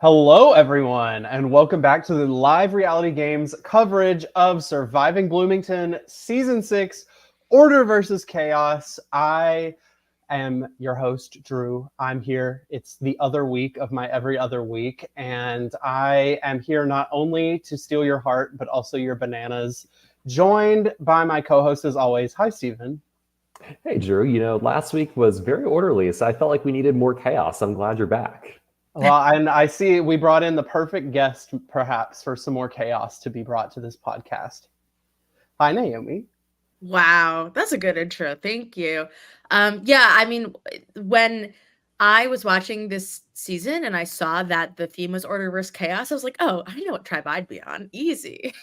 Hello, everyone, and welcome back to the live reality games coverage of Surviving Bloomington Season 6, Order versus Chaos. I am your host, Drew. I'm here. It's the other week of my every other week, and I am here not only to steal your heart, but also your bananas, joined by my co-host as always. Hi, Steven. Hey, Drew, last week was very orderly, so I felt like we needed more chaos. I'm glad you're back. Well, and I see we brought in the perfect guest, perhaps, for some more chaos to be brought to this podcast. Hi, Naomi. Wow, that's a good intro. Thank you. When I was watching this season and I saw that the theme was Order versus Chaos, I was like, oh, I know what tribe I'd be on. Easy.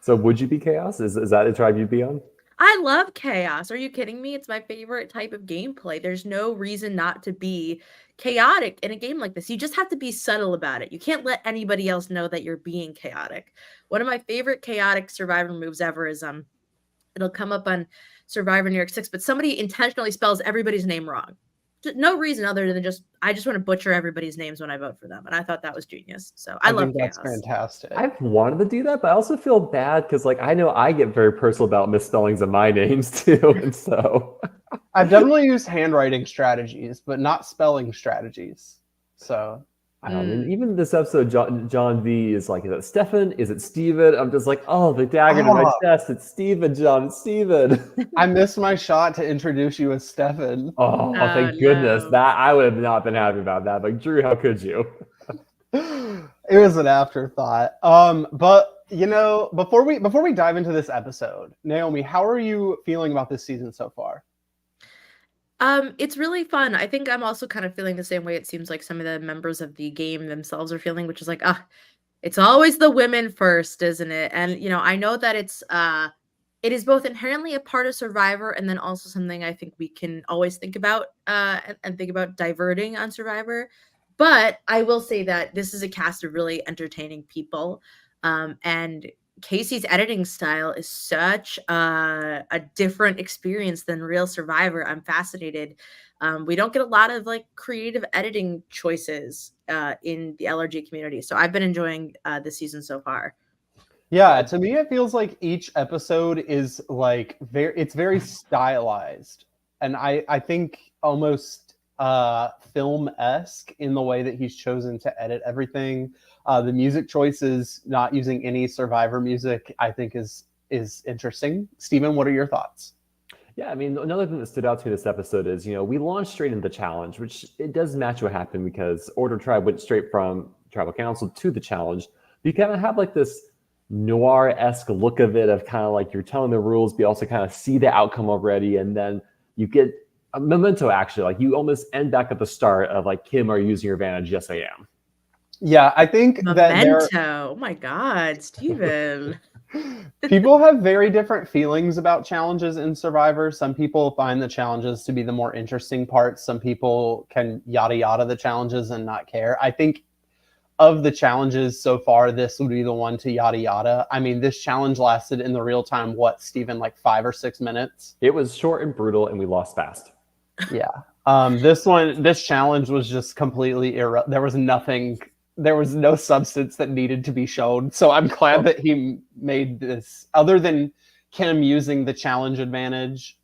So would you be chaos? Is that a tribe you'd be on? I love chaos. Are you kidding me? It's my favorite type of gameplay. There's no reason not to be chaotic in a game like this. You just have to be subtle about it. You can't let anybody else know that you're being chaotic. One of my favorite chaotic survivor moves ever is it'll come up on Survivor New York 6, but somebody intentionally spells everybody's name wrong. No reason other than I just want to butcher everybody's names when I vote for them. And I thought that was genius. So I love think that's chaos. fantastic. I've wanted to do that, but I also feel bad because I know I get very personal about misspellings of my names too. And so I've definitely used handwriting strategies, but not spelling strategies. So I mean, even this episode, John V is like, is it Stefan? Is it Steven? I'm just like, oh, the dagger to my chest. It's Steven, John. It's Steven. I missed my shot to introduce you as Stefan. Oh, thank goodness. No. That I would have not been happy about that. Like, Drew, how could you? It was an afterthought. But before we dive into this episode, Naomi, how are you feeling about this season so far? It's really fun. I think I'm also kind of feeling the same way it seems like some of the members of the game themselves are feeling, which is like, it's always the women first, isn't it? And I know that it is both inherently a part of Survivor and then also something I think we can always think about and think about diverting on Survivor. But I will say that this is a cast of really entertaining people. And Casey's editing style is such a different experience than real Survivor. I'm fascinated. We don't get a lot of creative editing choices in the LRG community. So I've been enjoying this season so far. Yeah, to me it feels like each episode is it's very stylized. And I think almost film-esque in the way that he's chosen to edit everything. The music choices, not using any Survivor music, I think is interesting. Steven, what are your thoughts? Yeah, I mean, another thing that stood out to me this episode is, we launched straight into the challenge, which it does match what happened because Order Tribe went straight from Tribal Council to the challenge. You kind of have this noir-esque look of it, of kind of you're telling the rules, but you also kind of see the outcome already, and then you get a memento, actually. You almost end back at the start of Kim, are you using your advantage? Yes, I am. Yeah, I think memento. Oh my God, Steven. People have very different feelings about challenges in Survivor. Some people find the challenges to be the more interesting parts. Some people can yada yada the challenges and not care. I think of the challenges so far, this would be the one to yada yada. I mean, this challenge lasted in the real time, what, Steven, 5 or 6 minutes? It was short and brutal, and we lost fast. Yeah. This challenge was just completely there was no substance that needed to be shown. So I'm glad that he made this, other than Kim using the challenge advantage,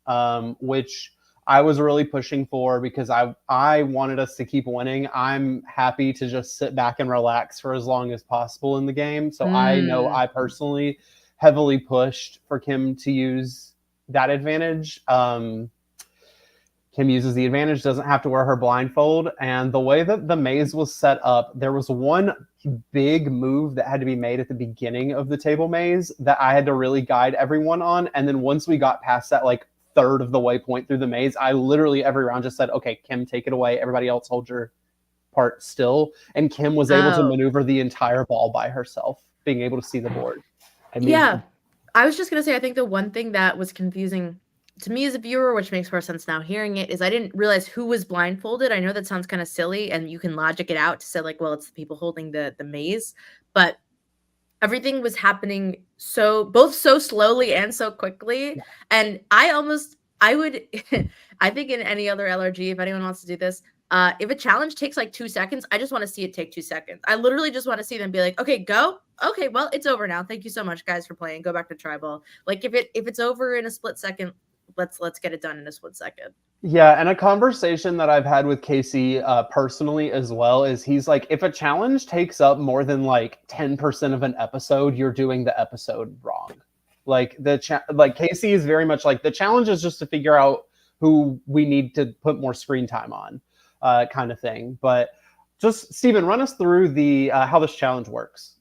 which I was really pushing for because I wanted us to keep winning. I'm happy to just sit back and relax for as long as possible in the game. So I know I personally heavily pushed for Kim to use that advantage. Kim uses the advantage, doesn't have to wear her blindfold. And the way that the maze was set up, there was one big move that had to be made at the beginning of the table maze that I had to really guide everyone on. And then once we got past that third of the way point through the maze, I literally every round just said, okay, Kim, take it away. Everybody else hold your part still. And Kim was able to maneuver the entire ball by herself, being able to see the board. Yeah, I was just going to say, I think the one thing that was confusing to me as a viewer, which makes more sense now hearing it, is I didn't realize who was blindfolded. I know that sounds kind of silly, and you can logic it out to say well, it's the people holding the maze, but everything was happening both so slowly and so quickly. And I think in any other LRG, if anyone wants to do this, If a challenge takes like 2 seconds, I just want to see it take 2 seconds. I literally just want to see them be like, okay, go. Okay, well, it's over now. Thank you so much, guys, for playing. Go back to tribal. Like if it's over in a split second, let's get it done in a split second. Yeah, and a conversation that I've had with Casey personally as well is he's like, if a challenge takes up more than like 10% of an episode, you're doing the episode wrong. Like like Casey is very much like the challenge is just to figure out who we need to put more screen time on, kind of thing. But just Steven, run us through the how this challenge works.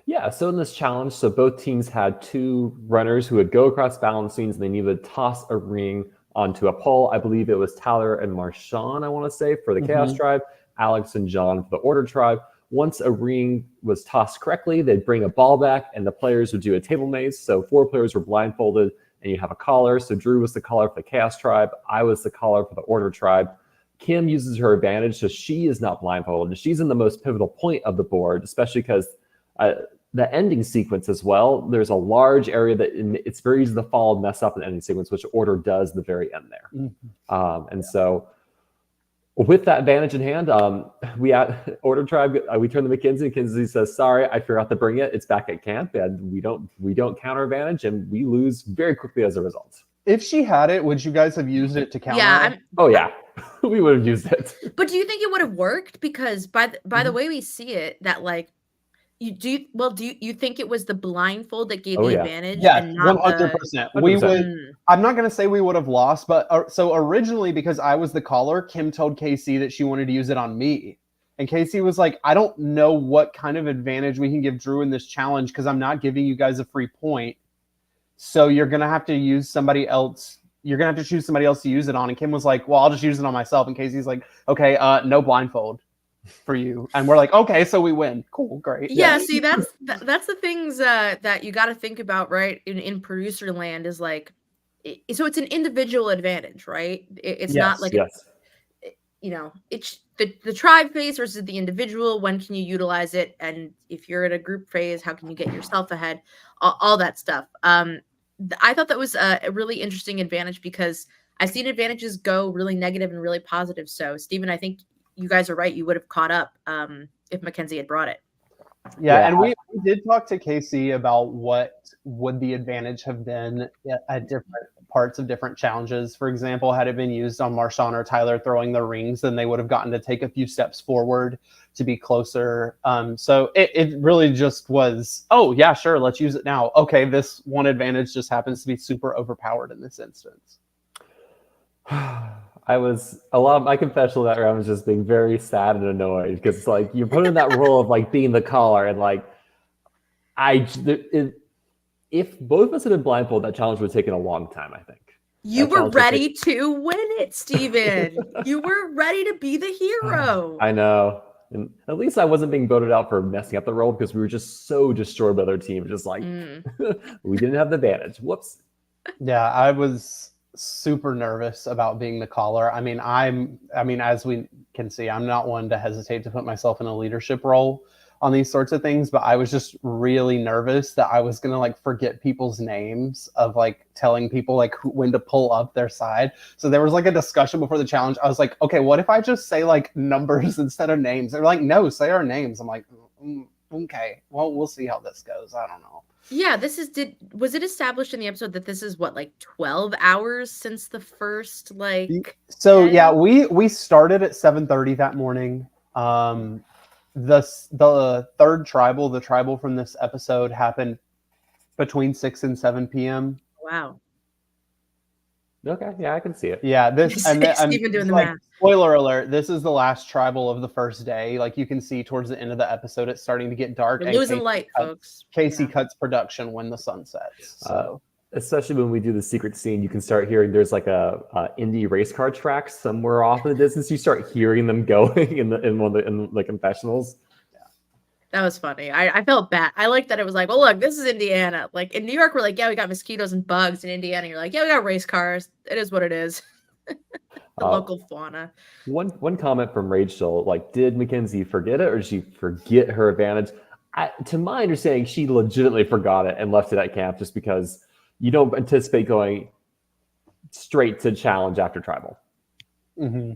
Yeah, so in this challenge, so both teams had 2 runners who would go across balancings and they needed to toss a ring onto a pole. I believe it was Tyler and Marshawn, I want to say, for the Chaos Tribe, Alex and John for the Order Tribe. Once a ring was tossed correctly, they'd bring a ball back and the players would do a table maze. So 4 players were blindfolded and you have a caller. So Drew was the caller for the Chaos Tribe. I was the caller for the Order Tribe. Kim uses her advantage, so she is not blindfolded. She's in the most pivotal point of the board, especially because the ending sequence as well, there's a large area that it's very easy to fall and mess up in the ending sequence, which Order does the very end there. So with that advantage in hand, we at Order Tribe, we turn to Mackenzie. Mackenzie says, sorry, I forgot to bring it. It's back at camp, and we don't counter advantage, and we lose very quickly as a result. If she had it, would you guys have used it to counter? Yeah. Oh yeah, we would have used it. But do you think it would have worked? Because by the way we see it, that like do you think it was the blindfold that gave the advantage? Yeah, and not 100%. We would. I'm not going to say we would have lost, but so originally, because I was the caller, Kim told Casey that she wanted to use it on me. And Casey was like, I don't know what kind of advantage we can give Drew in this challenge because I'm not giving you guys a free point. So you're going to have to use somebody else. You're going to have to choose somebody else to use it on. And Kim was like, well, I'll just use it on myself. And Casey's like, okay, no blindfold for you. And we're like, okay, so we win. Cool, great. Yeah, see, that's the things that you got to think about, right? In producer land is like, so it's an individual advantage, right? It's not like, it's the tribe phase versus the individual. When can you utilize it? And if you're in a group phase, how can you get yourself ahead? All that stuff. I thought that was a really interesting advantage because I've seen advantages go really negative and really positive. So, Steven, I think you guys are right. You would have caught up if Mackenzie had brought it. Yeah, and we did talk to Casey about what would the advantage have been at different parts of different challenges. For example, had it been used on Marshawn or Tyler throwing the rings, then they would have gotten to take a few steps forward to be closer. So it really just was, oh, yeah, sure, let's use it now. Okay, this one advantage just happens to be super overpowered in this instance. My confession that round was just being very sad and annoyed because it's like you're put in that role of like being the caller and like if both of us had been blindfolded, that challenge would have taken a long time, I think. You were ready to win it, Steven. You were ready to be the hero. I know. And at least I wasn't being voted out for messing up the role because we were just so destroyed by their team. Just like we didn't have the advantage. Whoops. Yeah, I was super nervous about being the caller. I mean, as we can see, I'm not one to hesitate to put myself in a leadership role on these sorts of things, but I was just really nervous that I was going to like forget people's names of like telling people like when to pull up their side. So there was like a discussion before the challenge. I was like, okay, what if I just say like numbers instead of names? They're like, no, say our names. I'm like, okay, well, we'll see how this goes. I don't know. Yeah, was it established in the episode that this is what, like 12 hours since the first like? So yeah, we started at 7:30 that morning. The third tribal, the tribal from this episode, happened between 6 and 7 p.m. Wow. Okay, yeah, I can see it. Yeah, this and even doing the like, math. Spoiler alert: this is the last tribal of the first day. Like you can see towards the end of the episode, it's starting to get dark. We're losing light, folks. Casey cuts production when the sun sets. So. Especially when we do the secret scene, you can start hearing there's like a indie race car track somewhere off in the distance. You start hearing them going in the confessionals. Yeah, that was funny. I felt bad. I like that it was like, well, look, this is Indiana. Like in New York, we're like, yeah, we got mosquitoes and bugs. In Indiana, you're like, yeah, we got race cars. It is what it is. The local fauna. One comment from Rachel, like, did Mackenzie forget it or did she forget her advantage? To my understanding, she legitimately forgot it and left it at camp just because you don't anticipate going straight to challenge after tribal. Mm-hmm.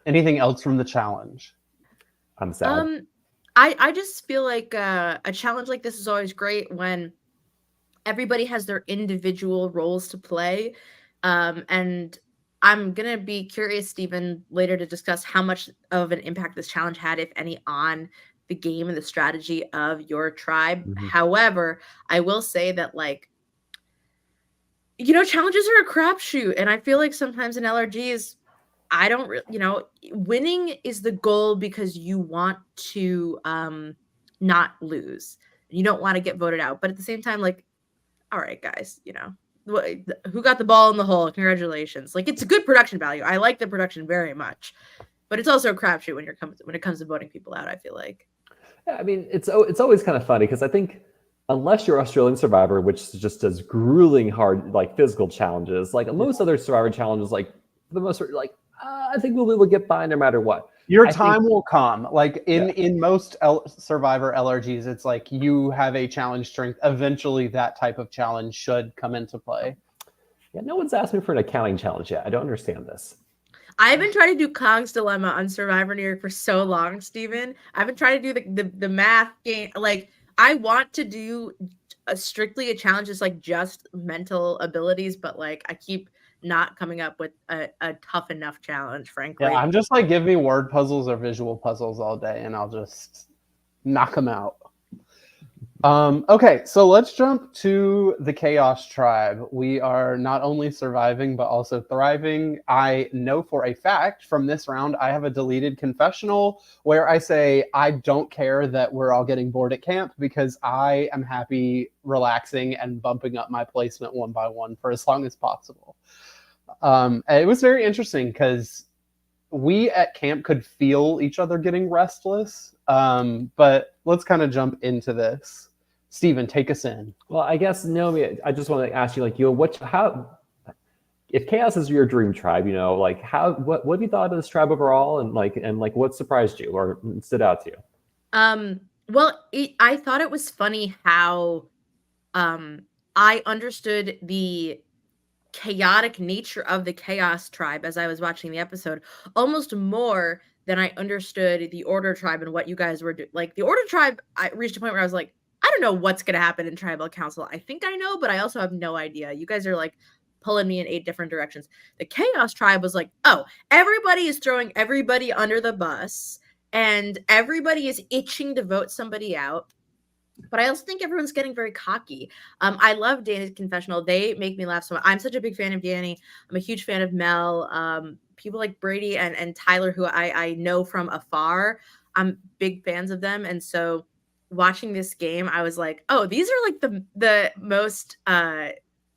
Anything else from the challenge? I'm sad. I just feel like a challenge like this is always great when everybody has their individual roles to play. And I'm gonna be curious, Stephen, later to discuss how much of an impact this challenge had, if any, on the game and the strategy of your tribe. Mhm. However, I will say that, like, challenges are a crapshoot, and I feel like sometimes in LRGs, I don't winning is the goal because you want to not lose. You don't want to get voted out. But at the same time, like, all right, guys, who got the ball in the hole? Congratulations. Like, it's a good production value. I like the production very much. But it's also a crapshoot when it comes to voting people out, I feel like. Yeah, I mean, it's always kind of funny because I think unless you're Australian Survivor, which just does grueling hard like physical challenges, like most other Survivor challenges, like for the most part, like I think we'll get by no matter what. Your I time think, will come. Like yeah. in most Survivor LRGs, it's like you have a challenge strength. Eventually, that type of challenge should come into play. Yeah, no one's asked me for an accounting challenge yet. I don't understand this. I've been trying to do Kong's Dilemma on Survivor New York for so long, Steven. I've been trying to do the math game. Like, I want to do strictly a challenge that's like just mental abilities, but like I keep not coming up with a tough enough challenge, frankly. Yeah, I'm just like, give me word puzzles or visual puzzles all day, and I'll just knock them out. Okay, so let's jump to the Chaos Tribe. We are not only surviving, but also thriving. I know for a fact from this round, I have a deleted confessional where I say, I don't care that we're all getting bored at camp because I am happy relaxing and bumping up my placement one by one for as long as possible. It was very interesting because we at camp could feel each other getting restless. But let's kind of jump into this. Stephen, take us in. Well, I guess Naomi, I just want to ask you, like, how, if Chaos is your dream tribe, like, what have you thought of this tribe overall, and what surprised you or stood out to you? Well, I thought it was funny how, I understood the chaotic nature of the Chaos Tribe as I was watching the episode almost more than I understood the Order Tribe and what you guys were doing. Like, the Order Tribe, I reached a point where I was like, I don't know what's going to happen in Tribal Council. I think I know, but I also have no idea. You guys are like pulling me in 8 different directions. The Chaos Tribe was like, oh, everybody is throwing everybody under the bus and everybody is itching to vote somebody out. But I also think everyone's getting very cocky. I love Danny's confessional. They make me laugh so much. I'm such a big fan of Danny. I'm a huge fan of Mel. People like Brady and Tyler, who I know from afar. I'm big fans of them. And so watching this game, I was like, oh, these are like the most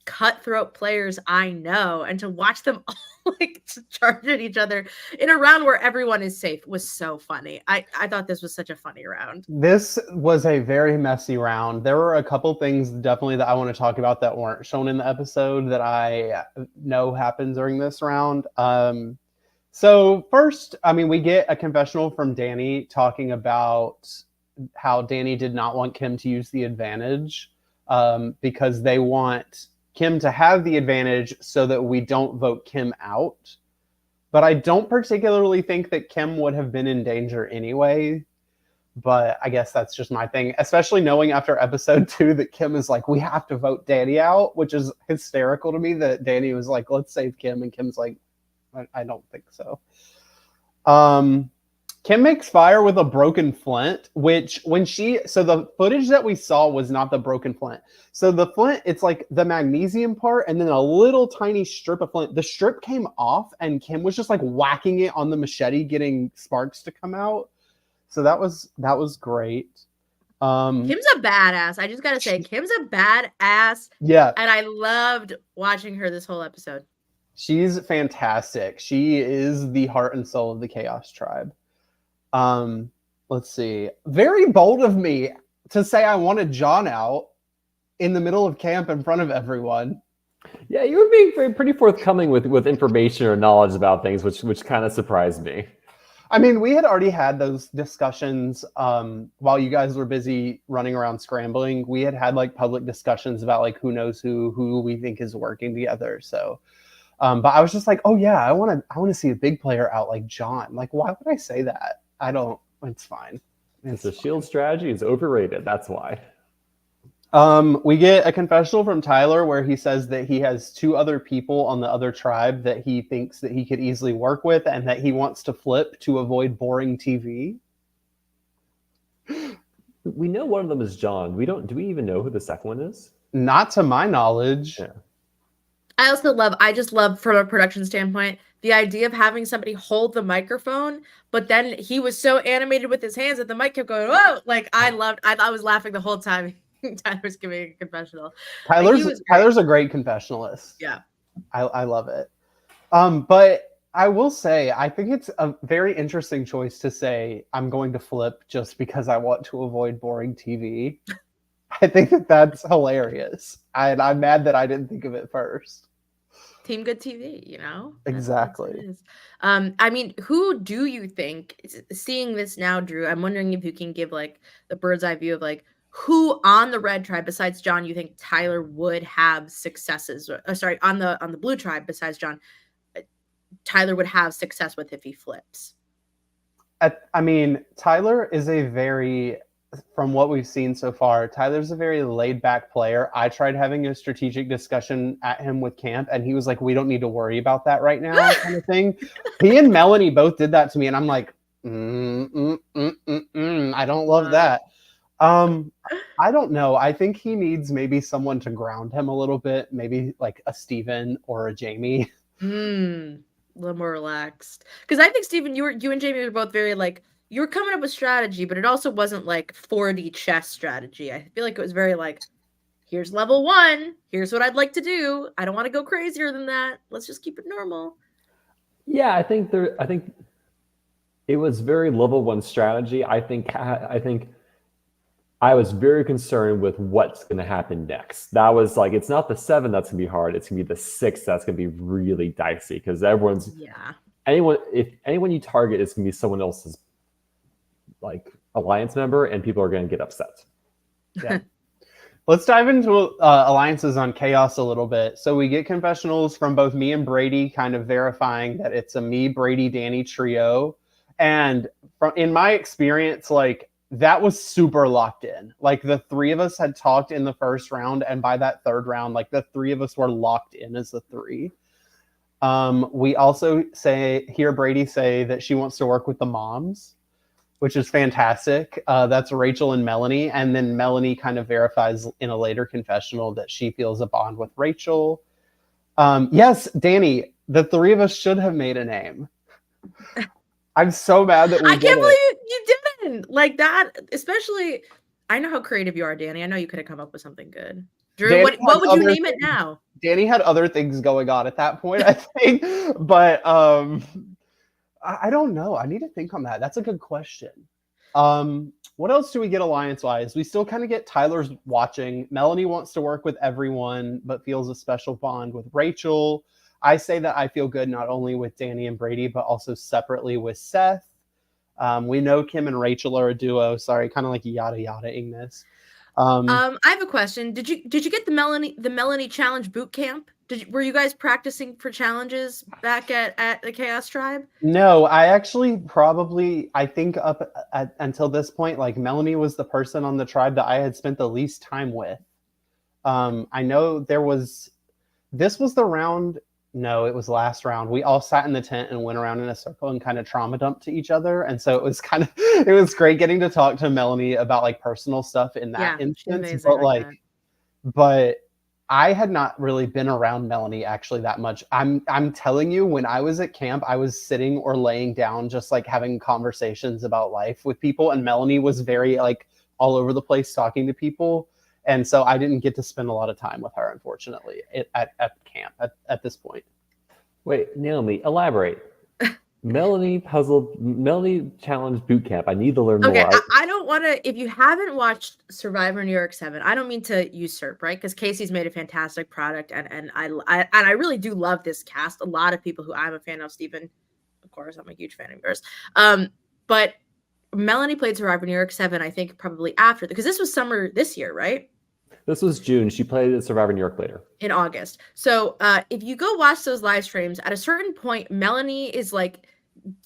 cutthroat players I know. And to watch them all like charge at each other in a round where everyone is safe was so funny. I thought this was such a funny round. This was a very messy round. There were a couple things definitely that I want to talk about that weren't shown in the episode that I know happened during this round. So first, I mean, we get a confessional from Danny talking about how Danny did not want Kim to use the advantage because they want Kim to have the advantage so that we don't vote Kim out. But I don't particularly think that Kim would have been in danger anyway. But I guess that's just my thing, especially knowing after episode 2 that Kim is like, we have to vote Danny out, which is hysterical to me that Danny was like, let's save Kim. And Kim's like, I don't think so. Kim makes fire with a broken flint, which so the footage that we saw was not the broken flint. So the flint, it's like the magnesium part and then a little tiny strip of flint. The strip came off and Kim was just like whacking it on the machete, getting sparks to come out. So that was great. Kim's a badass. I just gotta say, Kim's a badass. Yeah. And I loved watching her this whole episode. She's fantastic. She is the heart and soul of the Chaos Tribe. Let's see. Very bold of me to say I wanted John out in the middle of camp in front of everyone. Yeah, you were being pretty forthcoming with information or knowledge about things, which kind of surprised me. I mean, we had already had those discussions while you guys were busy running around scrambling. We had like public discussions about like who knows who we think is working together. So But I was just like, oh yeah, I want to see a big player out like John. Like, why would I say that? I don't. It's fine. It's a shield strategy is overrated. That's why. We get a confessional from Tyler where he says that he has 2 other people on the other tribe that he thinks that he could easily work with, and that he wants to flip to avoid boring TV. We know one of them is John. Do we even know who the second one is? Not to my knowledge. Yeah. I just love from a production standpoint, the idea of having somebody hold the microphone, but then he was so animated with his hands that the mic kept going, whoa! Like I was laughing the whole time Tyler was giving a confessional. Tyler's a great confessionalist. Yeah. I love it. But I will say, I think it's a very interesting choice to say I'm going to flip just because I want to avoid boring TV. I think that's hilarious. I'm mad that I didn't think of it first. Team Good TV, you know? Exactly. I mean, who do you think, seeing this now, Drew, I'm wondering if you can give like the bird's eye view of like who on the red tribe besides John you think Tyler would have successes, sorry, on the blue tribe besides John, Tyler would have success with if he flips? I mean, Tyler is from what we've seen so far, Tyler's a very laid back player. I tried having a strategic discussion at him with camp, and he was like, we don't need to worry about that right now, kind of thing. He and Melanie both did that to me, and I'm like, I don't love that. I don't know. I think he needs maybe someone to ground him a little bit, maybe like a Steven or a Jamie. A little more relaxed. Because I think, Steven, you and Jamie were both very like, you were coming up with strategy, but it also wasn't like 4D chess strategy. I feel like it was very like, here's level 1. Here's what I'd like to do. I don't want to go crazier than that. Let's just keep it normal. Yeah, I think it was very level 1 strategy. I think I was very concerned with what's going to happen next. That was like, it's not the 7 that's going to be hard. It's going to be the 6 that's going to be really dicey because if anyone you target is going to be someone else's like alliance member, and people are going to get upset. Yeah. Let's dive into alliances on Chaos a little bit. So we get confessionals from both me and Brady kind of verifying that it's a me, Brady, Danny trio. And in my experience, like that was super locked in. Like the 3 of us had talked in the first round, and by that 3rd round, like the 3 of us were locked in as the 3. We also hear Brady say that she wants to work with the moms, which is fantastic. That's Rachel and Melanie. And then Melanie kind of verifies in a later confessional that she feels a bond with Rachel. Yes, Danny, the 3 of us should have made a name. I'm so mad that we I can't believe you didn't. Like that, especially, I know how creative you are, Danny. I know you could have come up with something good. Drew, what would you name it now? Danny had other things going on at that point, I think. But I don't know. I need to think on that. That's a good question. What else do we get alliance-wise? We still kind of get Tyler's watching. Melanie wants to work with everyone, but feels a special bond with Rachel. I say that I feel good not only with Danny and Brady, but also separately with Seth. We know Kim and Rachel are a duo. Sorry, kind of like yada-yadaing this. I have a question. Did you get the Melanie challenge boot camp? Were you guys practicing for challenges back at the Chaos Tribe? No, I actually I think until this point, like Melanie was the person on the tribe that I had spent the least time with. I know this was the round. No, it was last round. We all sat in the tent and went around in a circle and kind of trauma dumped to each other. And so it was great getting to talk to Melanie about like personal stuff in that instance. But I had not really been around Melanie actually that much. I'm telling you, when I was at camp, I was sitting or laying down, just like having conversations about life with people. And Melanie was very like all over the place talking to people. And so I didn't get to spend a lot of time with her, unfortunately, at camp at this point. Wait, Naomi, elaborate. Melanie challenge boot camp. I need to learn more. I don't want to. If you haven't watched Survivor New York 7, I don't mean to usurp, right? Because Casey's made a fantastic product, and I really do love this cast. A lot of people who I'm a fan of, Steven, of course, I'm a huge fan of yours. But Melanie played Survivor New York 7, I think, probably after, because this was summer this year, right? This was June. She played Survivor New York later. In August. So if you go watch those live streams, at a certain point, Melanie is like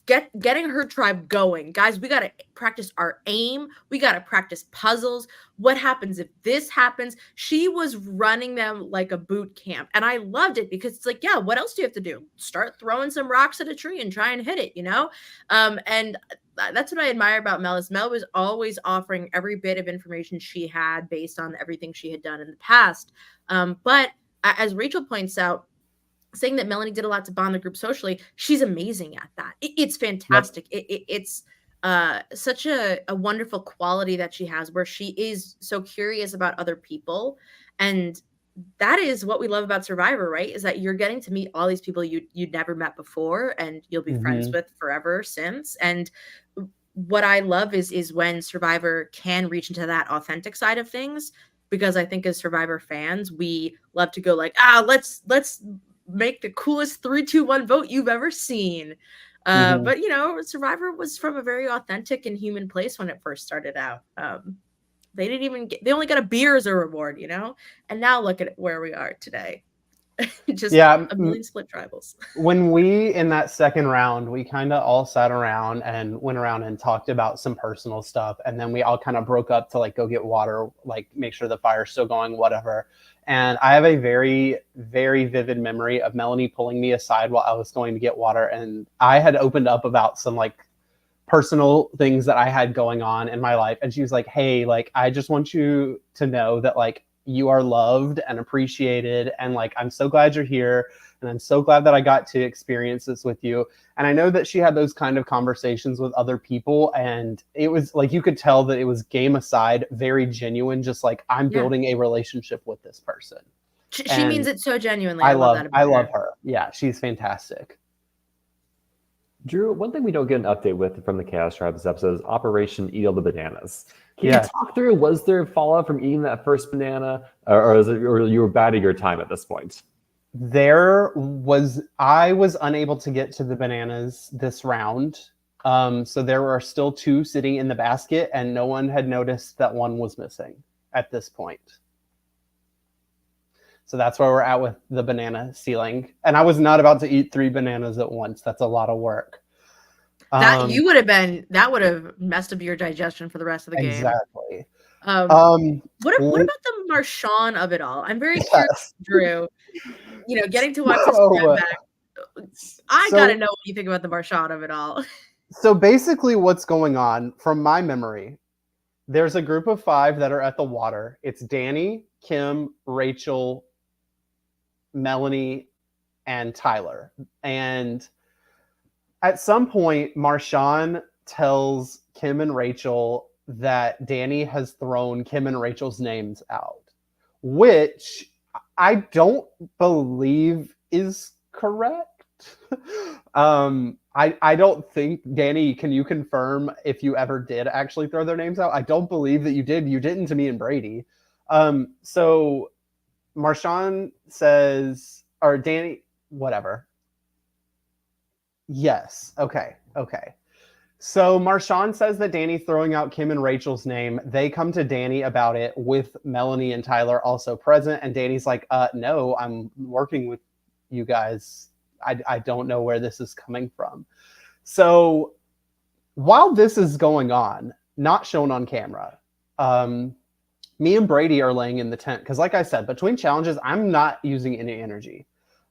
getting her tribe going. Guys, we got to practice our aim. We got to practice puzzles. What happens if this happens? She was running them like a boot camp. And I loved it because it's like, yeah, what else do you have to do? Start throwing some rocks at a tree and try and hit it, you know? And that's what I admire about Mel is Mel was always offering every bit of information she had based on everything she had done in the past. But as Rachel points out, saying that Melanie did a lot to bond the group socially, she's amazing at that. It's fantastic. Yep. It's such a wonderful quality that she has where she is so curious about other people. And that is what we love about Survivor, right? Is that you're getting to meet all these people you'd never met before and you'll be friends with forever since. And what I love is when Survivor can reach into that authentic side of things, because I think as Survivor fans, we love to go like, let's make the coolest 3-2-1 vote you've ever seen. But you know, Survivor was from a very authentic and human place when it first started out. They only got a beer as a reward, you know, and now look at where we are today. Just a million split tribals. When we, in that second round, we kind of all sat around and went around and talked about some personal stuff. And then we all kind of broke up to like go get water, like make sure the fire's still going, whatever. And I have a very, very vivid memory of Melanie pulling me aside while I was going to get water. And I had opened up about some like personal things that I had going on in my life. And she was like, hey, like, I just want you to know that like you are loved and appreciated. And like, I'm so glad you're here. And I'm so glad that I got to experience this with you. And I know that she had those kind of conversations with other people. And it was like, you could tell that it was game aside, very genuine, just like I'm building a relationship with this person. She means it so genuinely. I love her. Yeah, she's fantastic. Drew, one thing we don't get an update with from the Chaos Tribe this episode is Operation Eat All the Bananas. Can you talk through, was there fallout from eating that first banana, or you were biding your time at this point? I was unable to get to the bananas this round. So there are still 2 sitting in the basket and no one had noticed that one was missing at this point. So that's where we're at with the banana ceiling. And I was not about to eat 3 bananas at once. That's a lot of work. That would have messed up your digestion for the rest of the game. Exactly. What about the Marshawn of it all? I'm very curious, Drew. You know, getting to watch this back. I gotta know what you think about the Marshawn of it all. So basically what's going on, from my memory, there's a group of 5 that are at the water. It's Danny, Kim, Rachel, Melanie, and Tyler. And at some point, Marshawn tells Kim and Rachel that Danny has thrown Kim and Rachel's names out, which I don't believe is correct. I don't think, Danny, can you confirm if you ever did actually throw their names out? I don't believe that you did. You didn't to me and Brady. So Marshawn says, or Danny, whatever. Yes. Okay. So Marshawn says that Danny's throwing out Kim and Rachel's name. They come to Danny about it with Melanie and Tyler also present. And Danny's like, no, I'm working with you guys. I don't know where this is coming from. So while this is going on, not shown on camera, me and Brady are laying in the tent. Because like I said, between challenges, I'm not using any energy.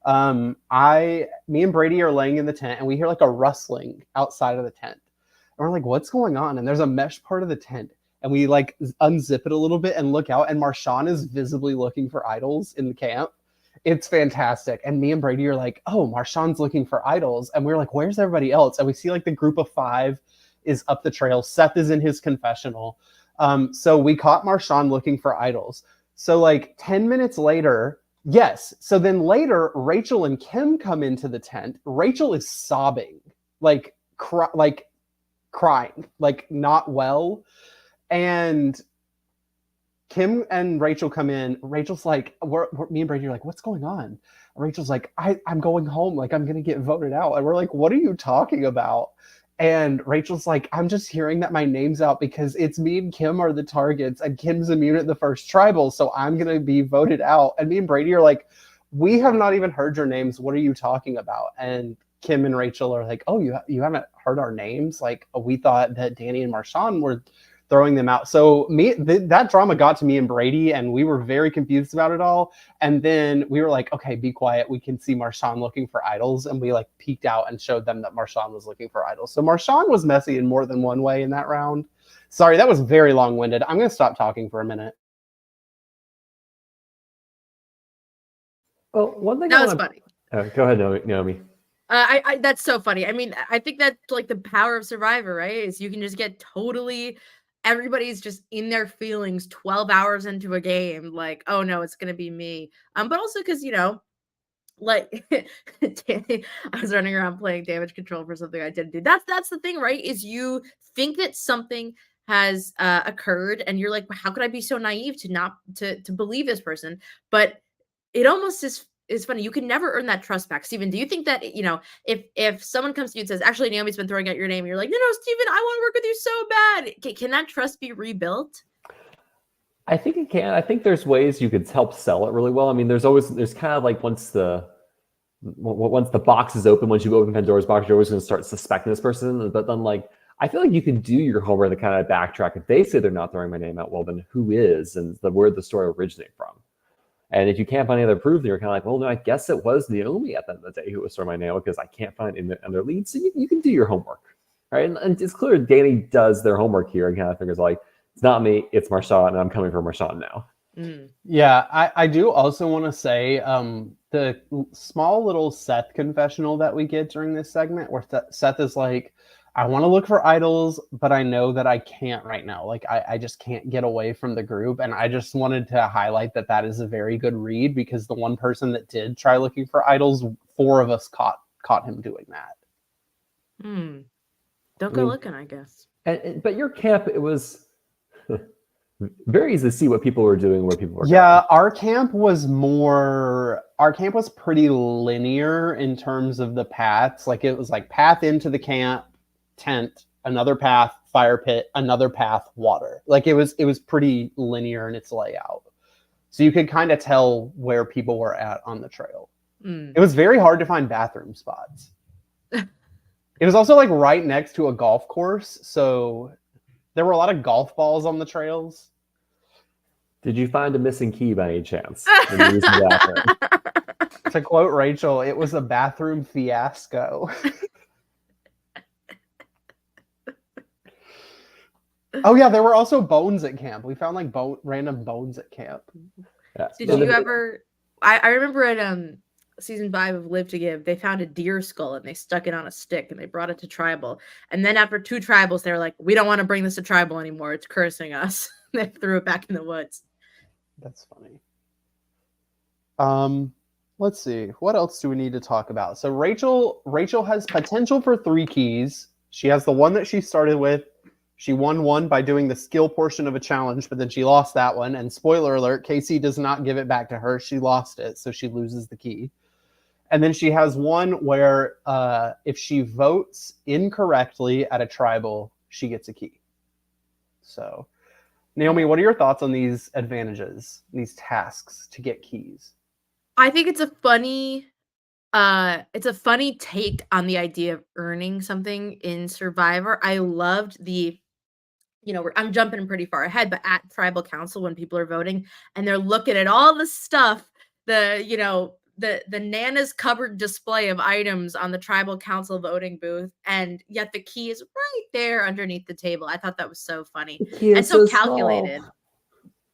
Me and Brady are laying in the tent and we hear like a rustling outside of the tent. And we're like, what's going on? And there's a mesh part of the tent. And we like unzip it a little bit and look out. And Marshawn is visibly looking for idols in the camp. It's fantastic. And me and Brady are like, oh, Marshawn's looking for idols. And we're like, where's everybody else? And we see like the group of 5 is up the trail. Seth is in his confessional. So we caught Marshawn looking for idols. So like 10 minutes later, yes. So then later, Rachel and Kim come into the tent. Rachel is sobbing, like crying, like not well. And Kim and Rachel come in. Rachel's like, me and Brady are like, what's going on? And Rachel's like, I'm going home. Like, I'm going to get voted out. And we're like, what are you talking about? And Rachel's like, I'm just hearing that my name's out because it's me and Kim are the targets, and Kim's immune at the first tribal, so I'm going to be voted out. And me and Brady are like, we have not even heard your names. What are you talking about? And Kim and Rachel are like, oh, you haven't heard our names? Like, we thought that Danny and Marshawn were throwing them out. So that drama got to me and Brady, and we were very confused about it all. And then we were like, okay, be quiet. We can see Marshawn looking for idols. And we like peeked out and showed them that Marshawn was looking for idols. So Marshawn was messy in more than one way in that round. Sorry, that was very long-winded. I'm going to stop talking for a minute. Well, one thing That was funny. Go ahead, Naomi. That's so funny. I mean, I think that's like the power of Survivor, right? Is you can just get totally, everybody's just in their feelings 12 hours into a game, like, oh no, it's gonna be me. But also because like Danny, I was running around playing damage control for something I didn't do. That's the thing, right? Is you think that something has occurred, and you're like, how could I be so naive to not to believe this person? But it almost is funny. You can never earn that trust back. Steven, do you think that, if someone comes to you and says, actually, Naomi's been throwing out your name, and you're like, no, Steven, I want to work with you so bad. Can that trust be rebuilt? I think it can. I think there's ways you could help sell it really well. I mean, there's kind of like once the box is open, once you open Pandora's box, you're always going to start suspecting this person. But then, like, I feel like you can do your homework to kind of backtrack. If they say they're not throwing my name out, well, then who is, and where the story originated from. And if you can't find any other proof, then you're kind of like, well, no, I guess it was Naomi at the end of the day who was throwing my name out because I can't find in their lead. So you can do your homework, right? And it's clear Danny does their homework here and kind of figures like, it's not me, it's Marshawn, and I'm coming for Marshawn now. Yeah, I do also want to say the small little Seth confessional that we get during this segment where Seth is like, I want to look for idols, but I know that I can't right now. Like, I just can't get away from the group. And I just wanted to highlight that is a very good read, because the one person that did try looking for idols, 4 of us caught him doing that. Don't go looking, I guess. But your camp, it was very easy to see what people were doing, where people were going. Our camp was pretty linear in terms of the paths. Like, it was like path into the camp, tent, another path, fire pit, another path, water. Like, it was pretty linear in its layout. So you could kind of tell where people were at on the trail. It was very hard to find bathroom spots. It was also like right next to a golf course, so there were a lot of golf balls on the trails. Did you find a missing key by any chance? To quote Rachel, it was a bathroom fiasco. Oh yeah, there were also bones at camp. We found like random bones at camp. Yeah. Did you ever? I remember at season 5 of Live to Give, they found a deer skull and they stuck it on a stick and they brought it to tribal. And then after 2 tribals, they were like, we don't want to bring this to tribal anymore. It's cursing us. They threw it back in the woods. That's funny. Let's see. What else do we need to talk about? So Rachel has potential for 3 keys. She has the one that she started with. She won one by doing the skill portion of a challenge, but then she lost that one. And spoiler alert, Casey does not give it back to her. She lost it, so she loses the key. And then she has one where if she votes incorrectly at a tribal, she gets a key. So, Naomi, what are your thoughts on these advantages, these tasks to get keys? I think it's a funny take on the idea of earning something in Survivor. I loved I'm jumping pretty far ahead, but at tribal council, when people are voting and they're looking at all the stuff, the Nana's cupboard display of items on the tribal council voting booth, and yet the key is right there underneath the table. I thought that was so funny and so calculated. Small.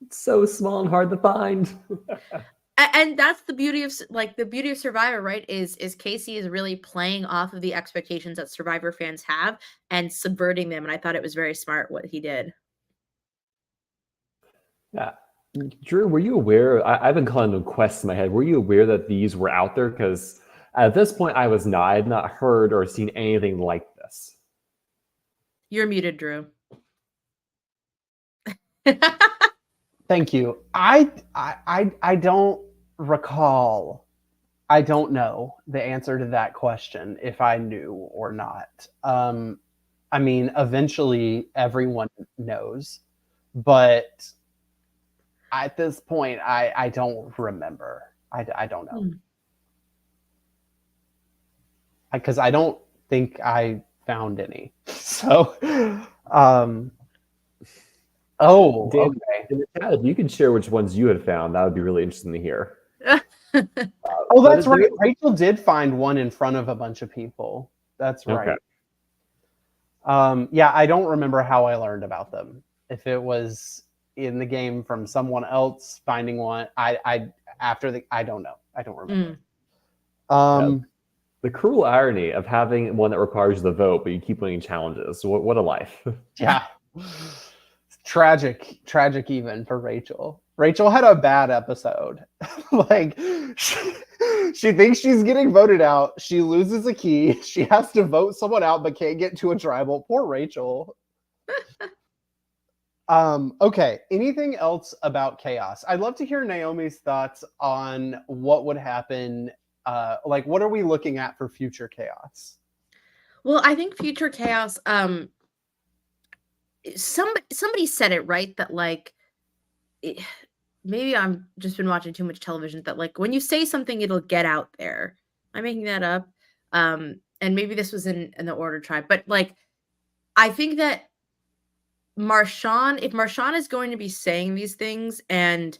It's so small and hard to find. And that's the beauty of Survivor, right? Is Casey is really playing off of the expectations that Survivor fans have and subverting them. And I thought it was very smart what he did. Yeah. Drew, were you aware? I've been calling them quests in my head. Were you aware that these were out there? Because at this point, I had not heard or seen anything like this. You're muted, Drew. Thank you. I don't recall. I don't know the answer to that question, if I knew or not. I mean, eventually everyone knows, but at this point, I don't remember. I don't know. Because I don't think I found any. So, oh, Dan, okay. in the chat, if you can share which ones you had found, that would be really interesting to hear. Oh, that's right. Rachel did find one in front of a bunch of people. That's right. Okay. Yeah, I don't remember how I learned about them. If it was in the game from someone else finding one, I don't know. I don't remember. The cruel irony of having one that requires the vote, but you keep winning challenges. What a life. Yeah. Tragic even for Rachel. Rachel had a bad episode. Like, she thinks she's getting voted out. She loses a key. She has to vote someone out, but can't get to a tribal. Poor Rachel. Okay. Anything else about chaos? I'd love to hear Naomi's thoughts on what would happen. Like, what are we looking at for future chaos? Well, I think future chaos, somebody said it right, that like maybe I'm just been watching too much television, that like when you say something, it'll get out there. I'm making that up. And maybe this was in the Order tribe, but like I think that Marshawn, if Marshawn is going to be saying these things, and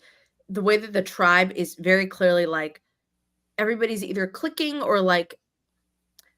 the way that the tribe is very clearly like everybody's either clicking or like,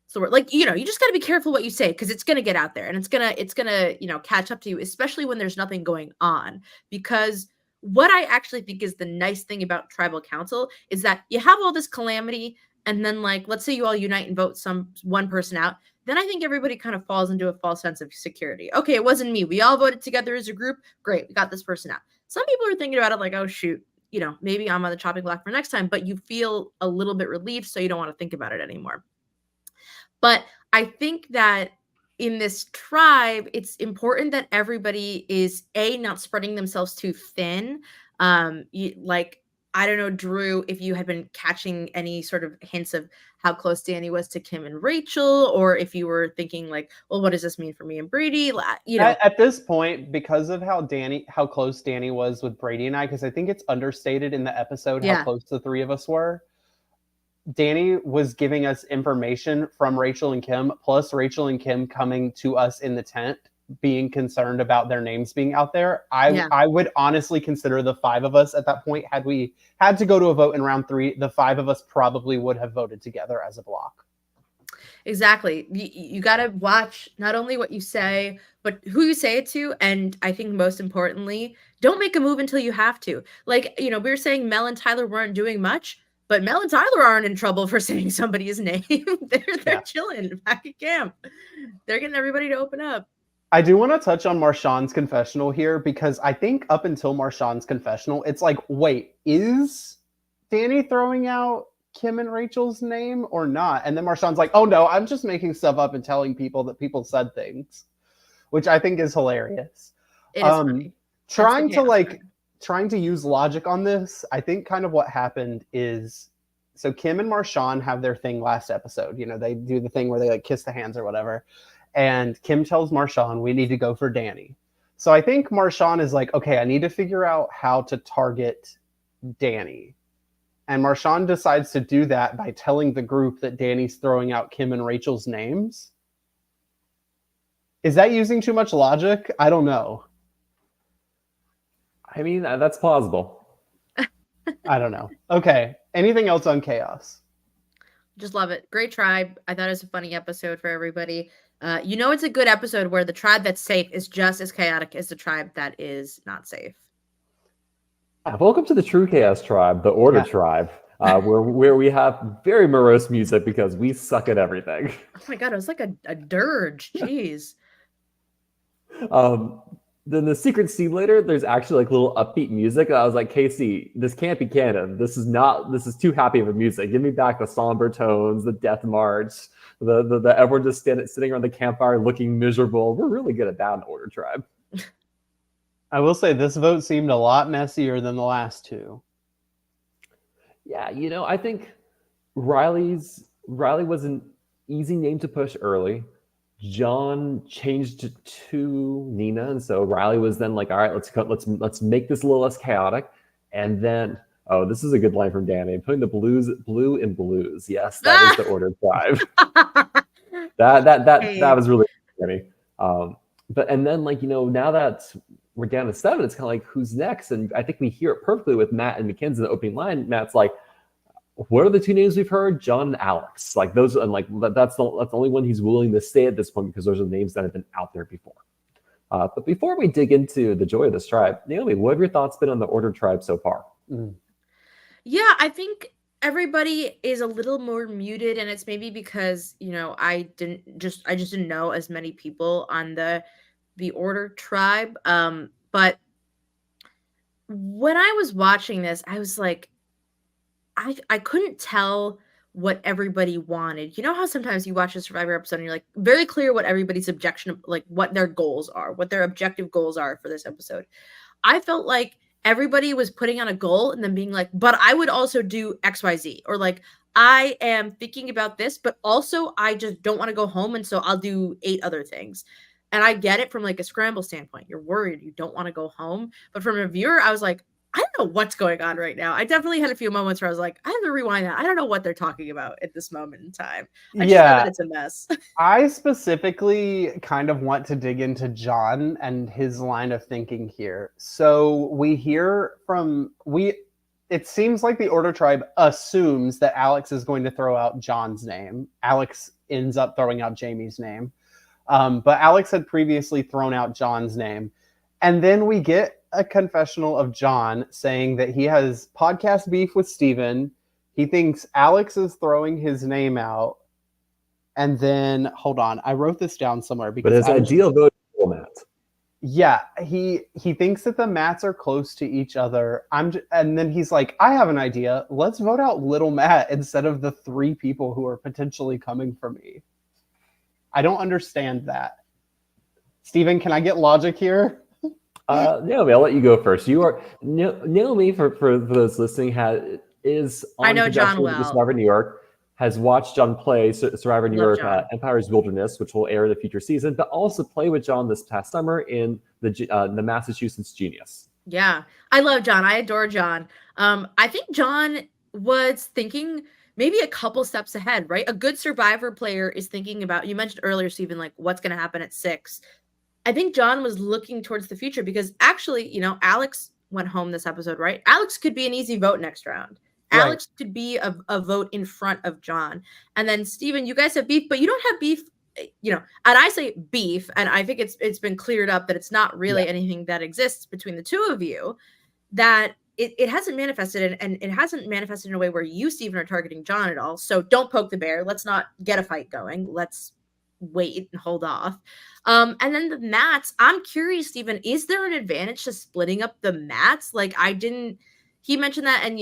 so we're like, you know, you just got to be careful what you say, because it's going to get out there and it's going to, you know, catch up to you, especially when there's nothing going on. Because what I actually think is the nice thing about tribal council is that you have all this calamity, and then like, let's say you all unite and vote one person out. Then I think everybody kind of falls into a false sense of security. Okay, it wasn't me. We all voted together as a group. Great, we got this person out. Some people are thinking about it like, oh shoot, you know, maybe I'm on the chopping block for next time, but you feel a little bit relieved, so you don't want to think about it anymore. But I think that in this tribe, it's important that everybody is not spreading themselves too thin. Like, I don't know, Drew, if you had been catching any sort of hints of how close Danny was to Kim and Rachel, or if you were thinking like, well, what does this mean for me and Brady? You know, at this point, because of how close Danny was with Brady and I, because I think it's understated in the episode how close the three of us were. Danny was giving us information from Rachel and Kim, plus Rachel and Kim coming to us in the tent, being concerned about their names being out there. I would honestly consider the five of us at that point, had we had to go to a vote in round 3, the five of us probably would have voted together as a block. Exactly. You got to watch not only what you say, but who you say it to. And I think most importantly, don't make a move until you have to. Like, you know, we were saying Mel and Tyler weren't doing much, but Mel and Tyler aren't in trouble for saying somebody's name. they're chilling back at camp. They're getting everybody to open up. I do want to touch on Marshawn's confessional here, because I think up until Marshawn's confessional, it's like, wait, is Danny throwing out Kim and Rachel's name or not? And then Marshawn's like, oh no, I'm just making stuff up and telling people that people said things, which I think is hilarious. It is funny. Trying to use logic on this, I think kind of what happened is, so Kim and Marshawn have their thing last episode. You know, they do the thing where they like kiss the hands or whatever. And Kim tells Marshawn, we need to go for Danny. So I think Marshawn is like, okay, I need to figure out how to target Danny. And Marshawn decides to do that by telling the group that Danny's throwing out Kim and Rachel's names. Is that using too much logic? I don't know. I mean, that's plausible. I don't know. Okay. Anything else on chaos? Just love it. Great tribe. I thought it was a funny episode for everybody. You know, it's a good episode where the tribe that's safe is just as chaotic as the tribe that is not safe. Welcome to the True Chaos Tribe, the Order Tribe, where we have very morose music because we suck at everything. Oh my god, it was like a dirge. Jeez. Then the secret scene later, there's actually like little upbeat music. And I was like, Casey, this can't be canon. This is too happy of a music. Give me back the somber tones, the death march, the everyone just sitting around the campfire looking miserable. We're really good at that in Order Tribe. I will say this vote seemed a lot messier than the last two. Yeah, you know, I think Riley was an easy name to push early. John changed it to Nina, and so Riley was then like, all right, let's make this a little less chaotic. And then, oh, this is a good line from Danny. Putting the blue in blues. Yes, that is the order tribe. that was really funny. But and then like, now that we're down to 7, it's kind of like, who's next? And I think we hear it perfectly with Matt and Mackenzie in the opening line. Matt's like, what are the 2 names we've heard? John and Alex. Like those, and like that's the only one he's willing to say at this point, because those are the names that have been out there before. But before we dig into the joy of this tribe, Naomi, what have your thoughts been on the Order tribe so far? Yeah, I think everybody is a little more muted, and it's maybe because I just didn't know as many people on the Order tribe. But when I was watching this, I was like, I couldn't tell what everybody wanted. You know how sometimes you watch a Survivor episode and you're like very clear what everybody's objection, like what their goals are, what their objective goals are for this episode. I felt like everybody was putting on a goal and then being like, but I would also do XYZ, or like, I am thinking about this, but also I just don't want to go home. And so I'll do 8 other things. And I get it from like a scramble standpoint. You're worried, you don't want to go home. But from a viewer, I was like, I don't know what's going on right now. I definitely had a few moments where I was like, I have to rewind that. I don't know what they're talking about at this moment in time. I just know that it's a mess. I specifically kind of want to dig into John and his line of thinking here. So we hear it seems like the Order tribe assumes that Alex is going to throw out John's name. Alex ends up throwing out Jamie's name. But Alex had previously thrown out John's name. And then we get a confessional of John saying that he has podcast beef with Steven. He thinks Alex is throwing his name out. And then, hold on, I wrote this down somewhere. But his ideal vote is Matt. Yeah, he thinks that the Matts are close to each other. And then he's like, I have an idea. Let's vote out Little Matt instead of the 3 people who are potentially coming for me. I don't understand that. Steven, can I get logic here? Naomi, I'll let you go first. You are Naomi, for those listening, is on I know John with well. Survivor New York, has watched John play Survivor New York, Empire's Wilderness, which will air in the future season, but also play with John this past summer in the Massachusetts Genius. Yeah, I love John. I adore John. I think John was thinking maybe a couple steps ahead, right? A good Survivor player is thinking about, you mentioned earlier, Steven, like what's going to happen at 6. I think John was looking towards the future because actually, Alex went home this episode, right? Alex could be an easy vote next round. Right. Alex could be a vote in front of John. And then Steven, you guys have beef, but you don't have beef, and I say beef, and I think it's been cleared up that it's not really anything that exists between the 2 of you, that it hasn't manifested, and it hasn't manifested in a way where you, Steven, are targeting John at all. So don't poke the bear. Let's not get a fight going. Let's wait and hold off. And then the Matts, I'm curious, Steven, is there an advantage to splitting up the Matts? Like he mentioned that, and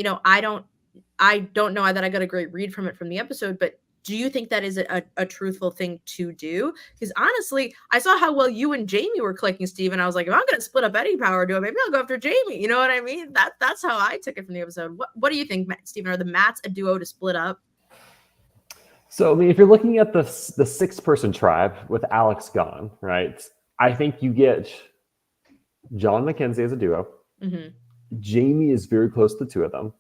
I don't know that I got a great read from it from the episode, but do you think that is a truthful thing to do? Because honestly, I saw how well you and Jamie were clicking, Steven. I was like, if I'm going to split up any power duo, maybe I'll go after Jamie. You know what I mean? That's how I took it from the episode. What do you think, Steven? Are the Matts a duo to split up? So, I mean, if you're looking at the 6-person tribe with Alex gone, right? I think you get John and Mackenzie as a duo. Mm-hmm. Jamie is very close to the 2 of them.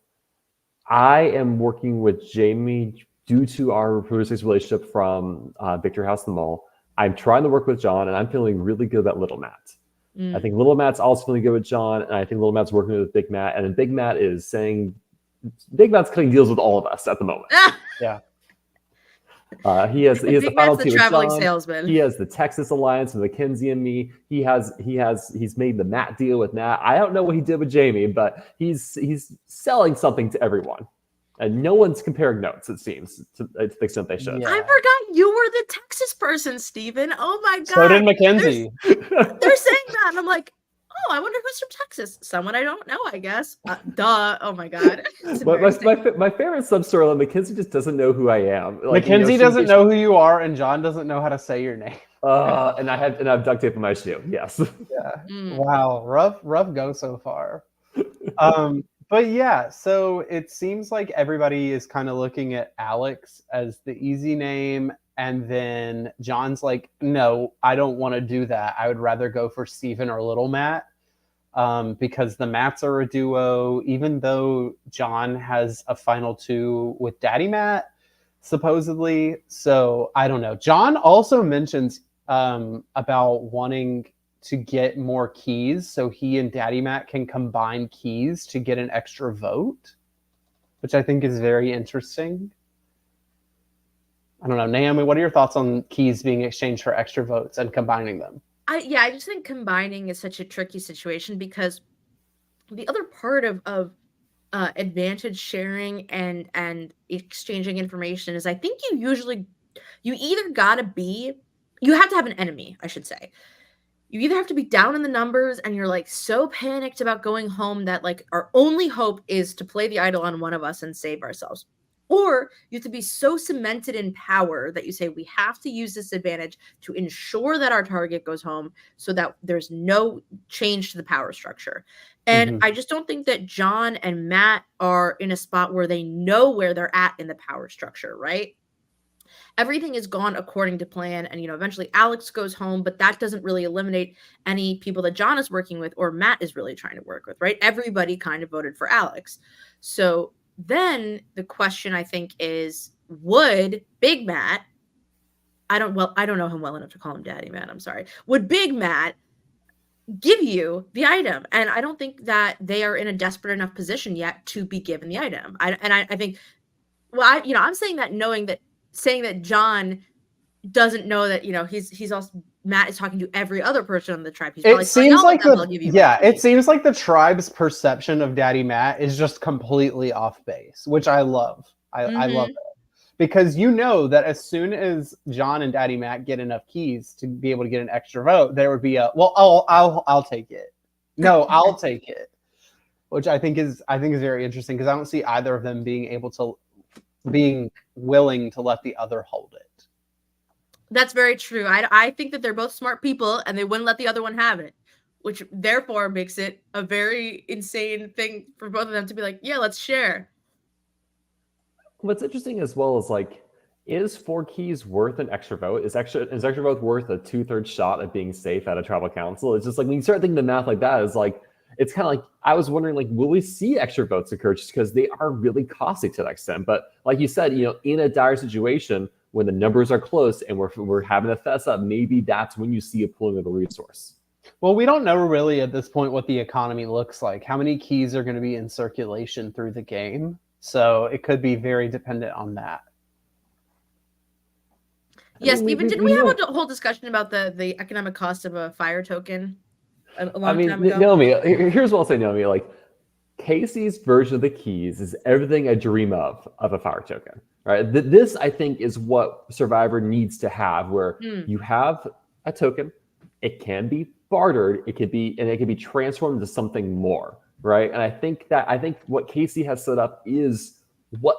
I am working with Jamie due to our producer's relationship from Victor House the Mall. I'm trying to work with John, and I'm feeling really good about Little Matt. I think Little Matt's also feeling good with John, and I think Little Matt's working with Big Matt, and then Big Matt is saying Big Matt's cutting deals with all of us at the moment. Yeah. He has the final the team traveling with John. salesman. He has the Texas Alliance with Mackenzie and me. He's made the Matt deal with Nat. I don't know what he did with Jamie, but he's selling something to everyone, and no one's comparing notes. It seems to the extent they should. Yeah. I forgot you were the Texas person, Steven. Oh my god! So did Mackenzie. They're saying that, and I'm like, oh, I wonder who's from Texas. Someone I don't know, I guess. Duh. Oh my god. My favorite sub-story, Mackenzie just doesn't know who I am. Like, Mackenzie doesn't know who you are, and John doesn't know how to say your name. And I have duct tape in my shoe. Yes. Yeah. Wow. Rough go so far. But yeah, so it seems like everybody is kind of looking at Alex as the easy name, And then John's like, no, I don't want to do that. I would rather go for Steven or Little Matt, because the Matts are a duo, even though John has a final two with Daddy Matt, supposedly. So I don't know. John also mentions about wanting to get more keys so he and Daddy Matt can combine keys to get an extra vote, which I think is very interesting. I don't know. Naomi, what are your thoughts on keys being exchanged for extra votes and combining them? I just think combining is such a tricky situation, because the other part of advantage sharing and exchanging information is, I think you either you have to have an enemy, I should say. You either have to be down in the numbers and you're like so panicked about going home that like our only hope is to play the idol on one of us and save ourselves. Or you have to be so cemented in power that you say, we have to use this advantage to ensure that our target goes home so that there's no change to the power structure. And I just don't think that John and Matt are in a spot where they know where they're at in the power structure, right? Everything is gone according to plan, and eventually Alex goes home, but that doesn't really eliminate any people that John is working with or Matt is really trying to work with, right? Everybody kind of voted for Alex. So then the question, I think, is, would Big Matt, I don't know him well enough to call him Daddy Matt, I'm sorry, would Big Matt give you the item? And I don't think that they are in a desperate enough position yet to be given the item. I think, well, I'm saying that John doesn't know that, he's also, Matt is talking to every other person on the tribe. He's probably It seems like it seems like the tribe's perception of Daddy Matt is just completely off base, which I love. I love it, because that as soon as John and Daddy Matt get enough keys to be able to get an extra vote, there would be a, well, I'll take it. No, I'll take it, which I think is very interesting, because I don't see either of them being willing to let the other hold it. That's very true. I think that they're both smart people and they wouldn't let the other one have it, which therefore makes it a very insane thing for both of them to be like, yeah, let's share. What's interesting as well is, like, is 4 keys worth an extra vote? Is extra vote worth a 2/3 shot at being safe at a tribal council? It's just like, when you start thinking the math like that, is like, it's kind of like, I was wondering, like, will we see extra votes occur, just because they are really costly to that extent? But like you said, in a dire situation, when the numbers are close and we're having to fess up, maybe that's when you see a pooling of a resource. Well, we don't know really at this point what the economy looks like, how many keys are going to be in circulation through the game. So it could be very dependent on that. Yes, Stephen, didn't we have a whole discussion about the economic cost of a fire token a long time ago? Naomi, here's what I'll say, Naomi. Like, Casey's version of the keys is everything I dream of a fire token, right? This, I think, is what Survivor needs to have, where you have a token, it can be bartered, it can be transformed into something more, right? And I think what Casey has set up is what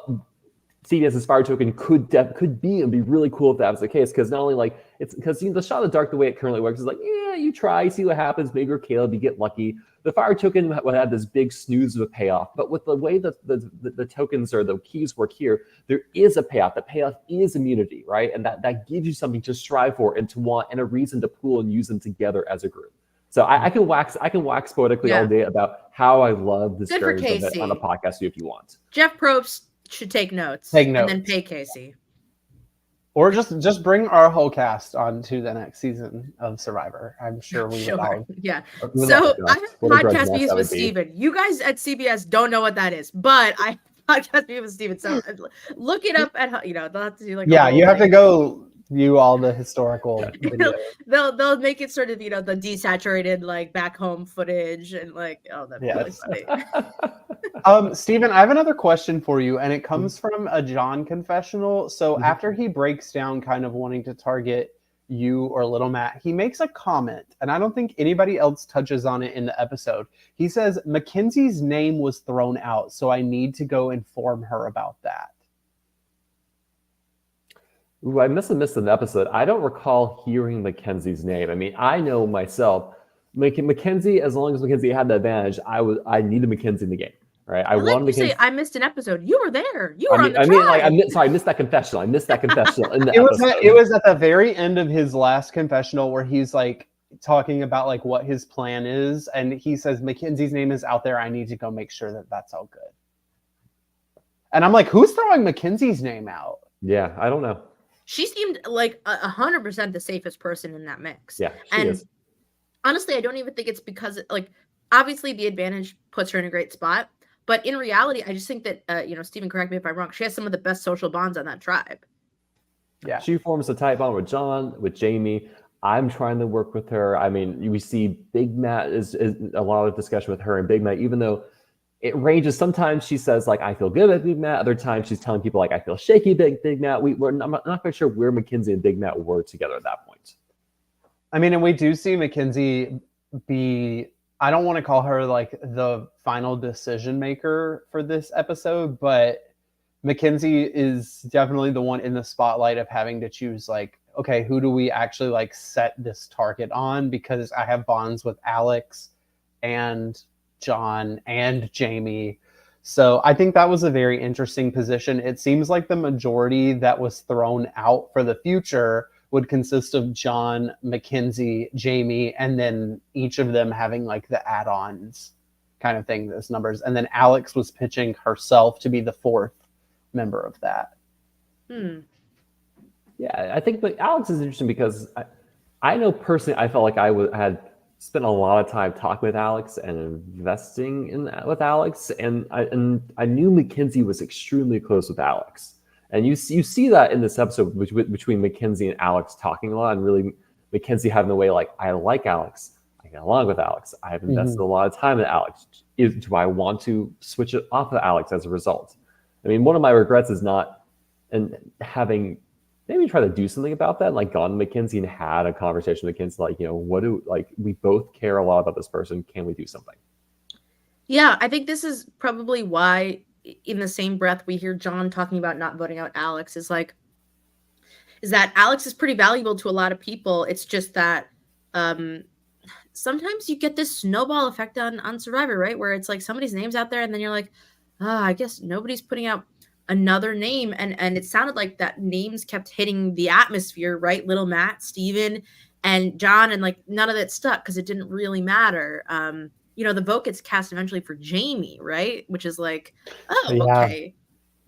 CBS's fire token could be, and be really cool if that was the case. Because not only, like, it's because the shot of the dark, the way it currently works, is like, yeah, you try, see what happens, maybe you're Caleb, you get lucky. The fire token would have this big snooze of a payoff, but with the way that the tokens or the keys work here, there is a payoff. The payoff is immunity, right? And that gives you something to strive for and to want, and a reason to pool and use them together as a group. So I can wax poetically all day about how I love this variant of it on a podcast if you want. Jeff Probst should take notes. And then pay Casey. Or just bring our whole cast on to the next season of Survivor. I'm sure we would all. Yeah. So I have podcast meetings with Steven. You guys at CBS don't know what that is, but I have podcast meetings with Steven. So look it up at, they'll have to do like, yeah, you have to go view all the historical videos. They'll make it sort of, the desaturated, like, back home footage, and like, oh, that'd be really funny. Steven, I have another question for you, and it comes from a John confessional. So after he breaks down kind of wanting to target you or Little Matt, he makes a comment, and I don't think anybody else touches on it in the episode. He says, Mackenzie's name was thrown out, so I need to go inform her about that. Ooh, I must have missed an episode. I don't recall hearing Mackenzie's name. I mean, I know myself, Mackenzie, as long as Mackenzie had the advantage, I needed Mackenzie in the game, right? I like you say Mackenzie. I missed an episode. You were there. You were on the I missed that confessional. I missed that confessional in the It episode. was at the very end of his last confessional where he's like talking about like what his plan is, and he says Mackenzie's name is out there. I need to go make sure that that's all good. And I'm like, who's throwing Mackenzie's name out? Yeah, I don't know. She seemed like 100% the safest person in that mix. Yeah, she is. Honestly, I don't even think it's because like obviously the advantage puts her in a great spot, but in reality, I just think that Stephen, correct me if I'm wrong, she has some of the best social bonds on that tribe. Yeah, she forms a tight bond with John, with Jamie. I'm trying to work with her. I mean, we see Big Matt is a lot of discussion with her and Big Matt, even though it ranges. Sometimes she says like, I feel good at Big Matt. Other times she's telling people like, I feel shaky, Big Matt. I'm not quite sure where Mackenzie and Big Matt were together at that point. I mean, and we do see Mackenzie be, I don't want to call her like the final decision maker for this episode, but Mackenzie is definitely the one in the spotlight of having to choose like, okay, who do we actually like set this target on? Because I have bonds with Alex and John and Jamie. So I think that was a very interesting position. It seems like the majority that was thrown out for the future would consist of John, Mackenzie, Jamie, and then each of them having like the add-ons kind of thing, those numbers. And then Alex was pitching herself to be the fourth member of that. Yeah, I think Alex is interesting because I know personally, I felt like I had spent a lot of time talking with Alex and investing in that with Alex, and I knew Mackenzie was extremely close with Alex, and you see that in this episode between Mackenzie and Alex talking a lot, and really Mackenzie having the way like, I like Alex, I get along with Alex, I have invested a lot of time in Alex. Do I want to switch it off of Alex as a result? I mean, one of my regrets is not having maybe try to do something about that, like gone to Mackenzie and had a conversation with Mackenzie, like, we both care a lot about this person. Can we do something? Yeah, I think this is probably why in the same breath we hear John talking about not voting out Alex is that Alex is pretty valuable to a lot of people. It's just that sometimes you get this snowball effect on Survivor, right? Where it's like somebody's name's out there and then you're like, I guess nobody's putting out another name, and it sounded like that names kept hitting the atmosphere, right? Little Matt, Steven, and John, and like none of that stuck because it didn't really matter. The vote gets cast eventually for Jamie, right? Which is like, okay,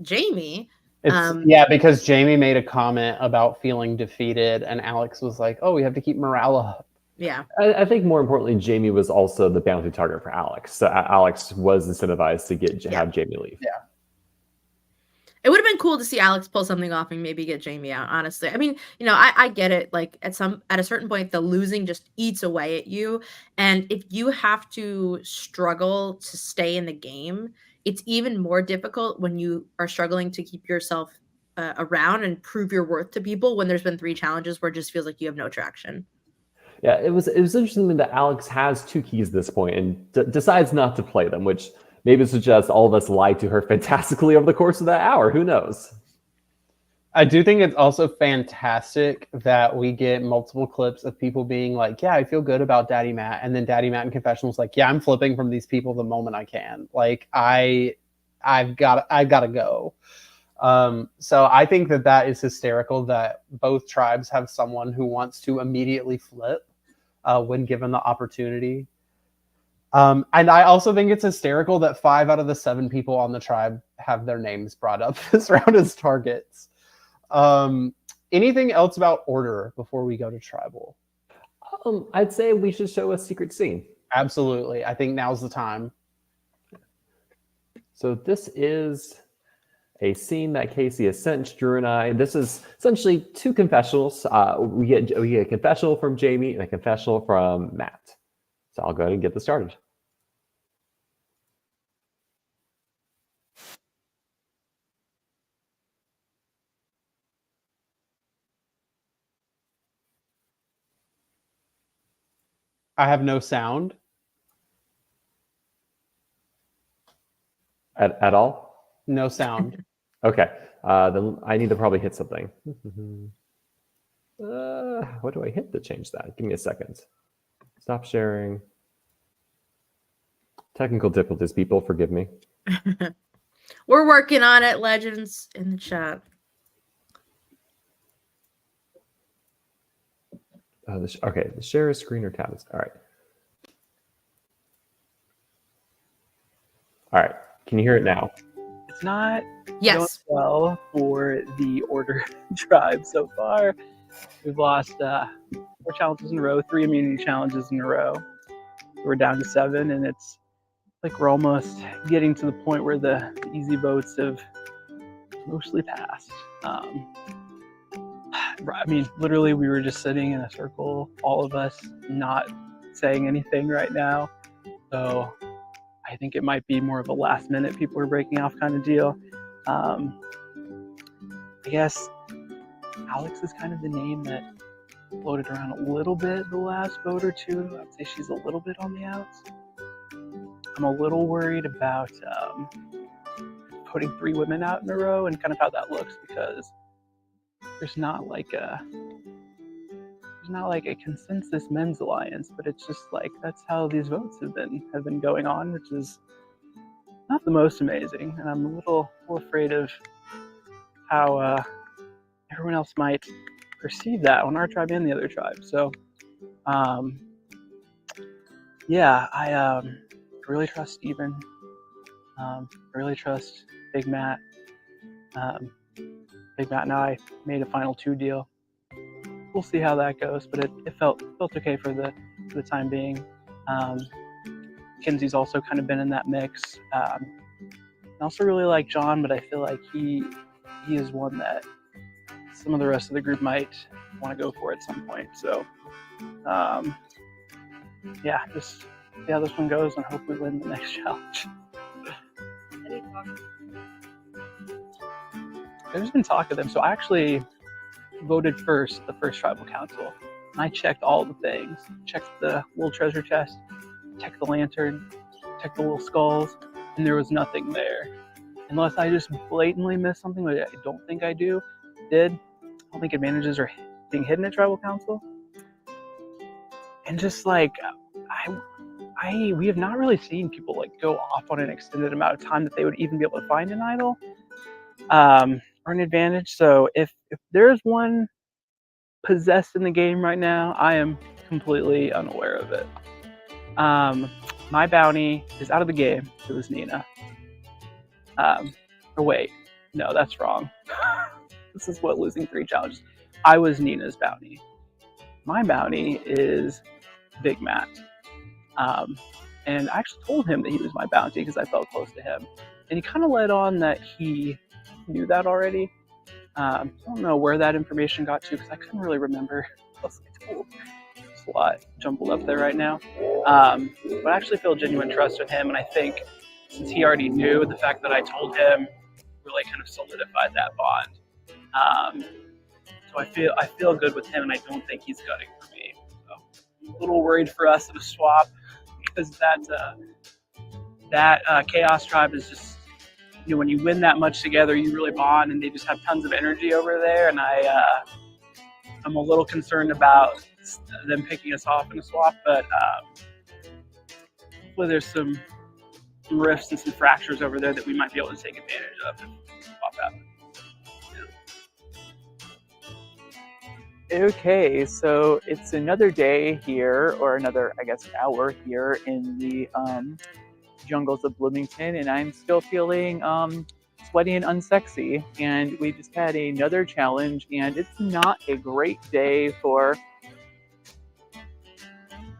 Jamie. Because Jamie made a comment about feeling defeated, and Alex was like, we have to keep morale up. Yeah. I think more importantly, Jamie was also the bounty target for Alex. So Alex was incentivized to have Jamie leave. Yeah. It would have been cool to see Alex pull something off and maybe get Jamie out, honestly. I mean, I get it. Like at a certain point, the losing just eats away at you. And if you have to struggle to stay in the game, it's even more difficult when you are struggling to keep yourself around and prove your worth to people when there's been 3 challenges where it just feels like you have no traction. Yeah, it was interesting that Alex has 2 keys at this point and decides not to play them, which maybe suggests all of us lied to her fantastically over the course of that hour. Who knows? I do think it's also fantastic that we get multiple clips of people being like, yeah, I feel good about Daddy Matt. And then Daddy Matt in confessionals like, yeah, I'm flipping from these people the moment I can. Like, I've got to go. So I think that is hysterical that both tribes have someone who wants to immediately flip when given the opportunity. And I also think it's hysterical that 5 out of the 7 people on the tribe have their names brought up this round as targets. Anything else about order before we go to tribal? I'd say we should show a secret scene. Absolutely. I think now's the time. So this is a scene that Casey has sent Drew and I. This is essentially 2 confessionals. We get a confessional from Jamie and a confessional from Matt. So I'll go ahead and get this started. I have no sound. At all? No sound. Okay. Then I need to probably hit something. What do I hit to change that? Give me a second. Stop sharing. Technical difficulties, people, forgive me. We're working on it, legends in the chat. Okay, the share a screen or tablets. All right. Can you hear it now? It's not Yes. going well for the Order tribe so far. We've lost 4 challenges in a row, 3 immunity challenges in a row. We're down to 7, and it's like we're almost getting to the point where the easy votes have mostly passed. I mean, literally, we were just sitting in a circle, all of us not saying anything right now. So I think it might be more of a last minute people are breaking off kind of deal. I guess Alex is kind of the name that floated around a little bit the last vote or two. I'd say she's a little bit on the outs. I'm a little worried about putting 3 women out in a row and kind of how that looks, because there's not like a consensus men's alliance, but it's just like that's how these votes have been going on, which is not the most amazing, and I'm a little afraid of how everyone else might perceive that on our tribe and the other tribe. So yeah, I really trust Steven. I really trust Big Matt. Big Matt and I made a final 2 deal. We'll see how that goes, but it felt okay for the time being. Kenzie's also kind of been in that mix. I also really like John, but I feel like he is one that some of the rest of the group might want to go for at some point. So yeah, just see how this one goes and hope we win the next challenge. There's been talk of them. So I actually voted first, the first tribal council. And I checked all the things. Checked the little treasure chest, checked the lantern, checked the little skulls, and there was nothing there. Unless I just blatantly missed something, which I don't think I did. I don't think advantages are being hidden at tribal council. And just like, we have not really seen people like go off on an extended amount of time that they would even be able to find an idol. Or an advantage. So if there's one possessed in the game right now, I am completely unaware of it. My bounty is out of the game. It was Nina. Or wait, no, that's wrong. This is what losing 3 challenges. I was Nina's bounty. My bounty is Big Matt. And I actually told him that he was my bounty because I felt close to him. And he kind of led on that he knew that already. I don't know where that information got to because I couldn't really remember what else I told. There's a lot jumbled up there right now. But I actually feel genuine trust in him, and I think since he already knew, the fact that I told him really kind of solidified that bond. So I feel good with him, and I don't think he's gutting for me. So I'm a little worried for us in a swap because that Chaos Tribe is just, you know, when you win that much together, you really bond, and they just have tons of energy over there. And I'm a little concerned about them picking us off in a swap, but hopefully there's some rifts and some fractures over there that we might be able to take advantage of if swap happens. Okay, so it's another day here, or another, I guess, hour here in the jungles of Bloomington, and I'm still feeling sweaty and unsexy. And we just had another challenge, and it's not a great day for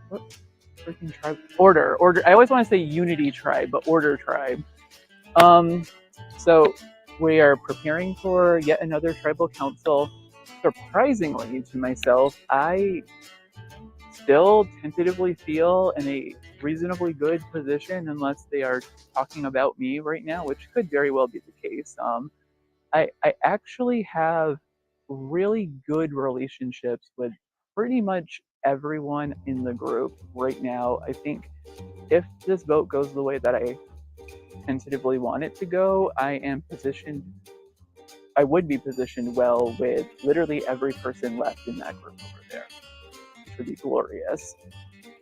what freaking tribe? Order. I always want to say Unity Tribe, but Order Tribe. So we are preparing for yet another tribal council. Surprisingly to myself, I still tentatively feel in a reasonably good position, unless they are talking about me right now, which could very well be the case. I actually have really good relationships with pretty much everyone in the group right now. I think if this vote goes the way that I tentatively want it to go, I would be positioned well with literally every person left in that group over there, which would be glorious.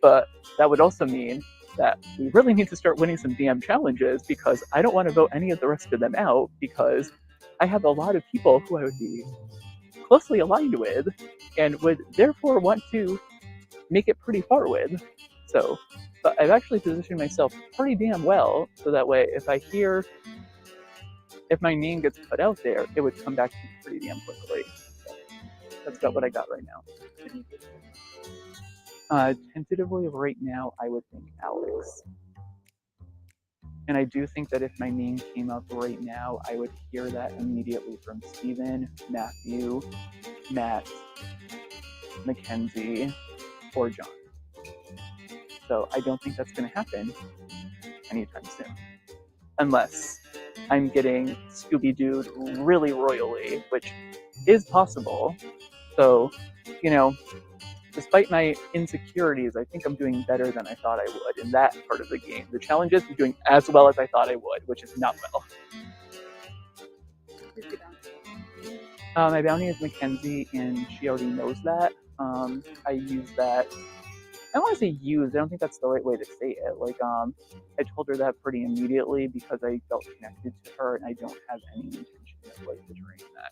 But that would also mean that we really need to start winning some DM challenges because I don't want to vote any of the rest of them out because I have a lot of people who I would be closely aligned with and would therefore want to make it pretty far with. So, but I've actually positioned myself pretty damn well so that way if my name gets put out there, it would come back to me pretty damn quickly. So that's about what I got right now. Tentatively right now, I would think Alex. And I do think that if my name came up right now, I would hear that immediately from Steven, Matthew, Matt, Mackenzie, or John. So I don't think that's going to happen anytime soon. Unless I'm getting Scooby-Dooed really royally, which is possible. So, despite my insecurities, I think I'm doing better than I thought I would in that part of the game. The challenges, I'm doing as well as I thought I would, which is not well. My bounty is Mackenzie, and she already knows that. I use that. I don't want to say use. I don't think that's the right way to say it. I told her that pretty immediately because I felt connected to her, and I don't have any intention of betraying that.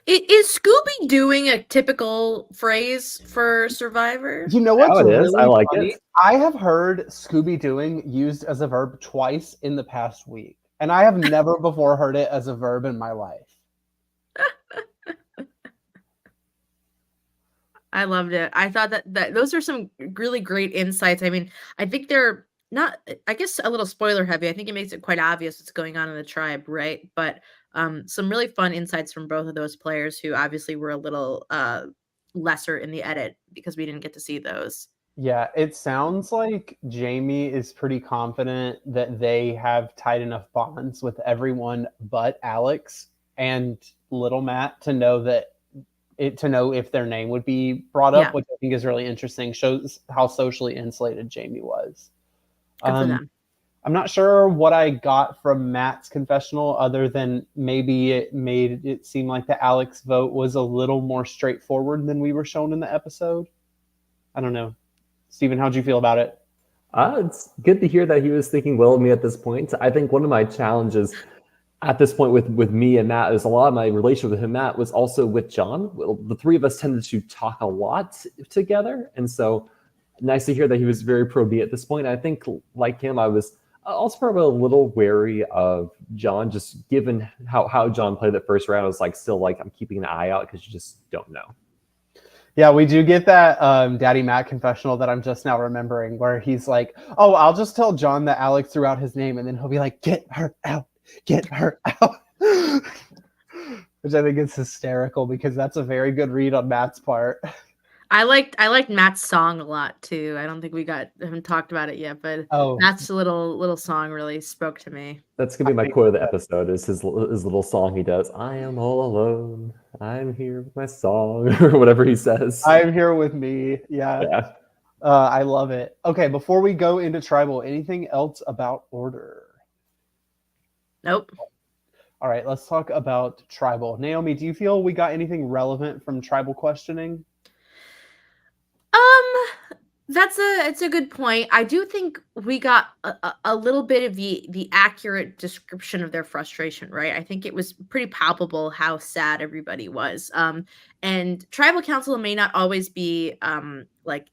Is Scooby doing a typical phrase for Survivor? You know what's Oh, it is. really I like funny? it. I have heard Scooby doing used as a verb twice in the past week, and I have never before heard it as a verb in my life. I loved it. I thought that those are some really great insights. I mean, I think they're not, I guess, a little spoiler heavy. I think it makes it quite obvious what's going on in the tribe, right? But some really fun insights from both of those players who obviously were a little lesser in the edit because we didn't get to see those. Yeah, it sounds like Jamie is pretty confident that they have tight enough bonds with everyone but Alex and little Matt to know if their name would be brought up, which I think is really interesting. Shows how socially insulated Jamie was. Good for them. I'm not sure what I got from Matt's confessional other than maybe it made it seem like the Alex vote was a little more straightforward than we were shown in the episode. I don't know. Steven, how'd you feel about it? It's good to hear that he was thinking well of me at this point. I think one of my challenges at this point with me and Matt is a lot of my relationship with him, Matt, was also with John. The three of us tended to talk a lot together. And so nice to hear that he was very pro me at this point. I think like him, I was also probably a little wary of John, just given how John played the first round. I was still I'm keeping an eye out because you just don't know. Yeah, we do get that Daddy Matt confessional that I'm just now remembering where he's like, oh, I'll just tell John that Alex threw out his name and then he'll be like, get her out. Get her out. Which I think is hysterical because that's a very good read on Matt's part. I liked Matt's song a lot too. I don't think haven't talked about it yet, but Matt's little song really spoke to me. That's gonna be my quote of the episode. Is his little song he does. I am all alone. I'm here with my song, or whatever he says. I'm here with me. Yeah. I love it. Okay, before we go into tribal, anything else about order? Nope. All right, let's talk about tribal. Naomi, do you feel we got anything relevant from tribal questioning? It's a good point. I do think we got a little bit of the accurate description of their frustration, right? I think it was pretty palpable how sad everybody was. And tribal council may not always be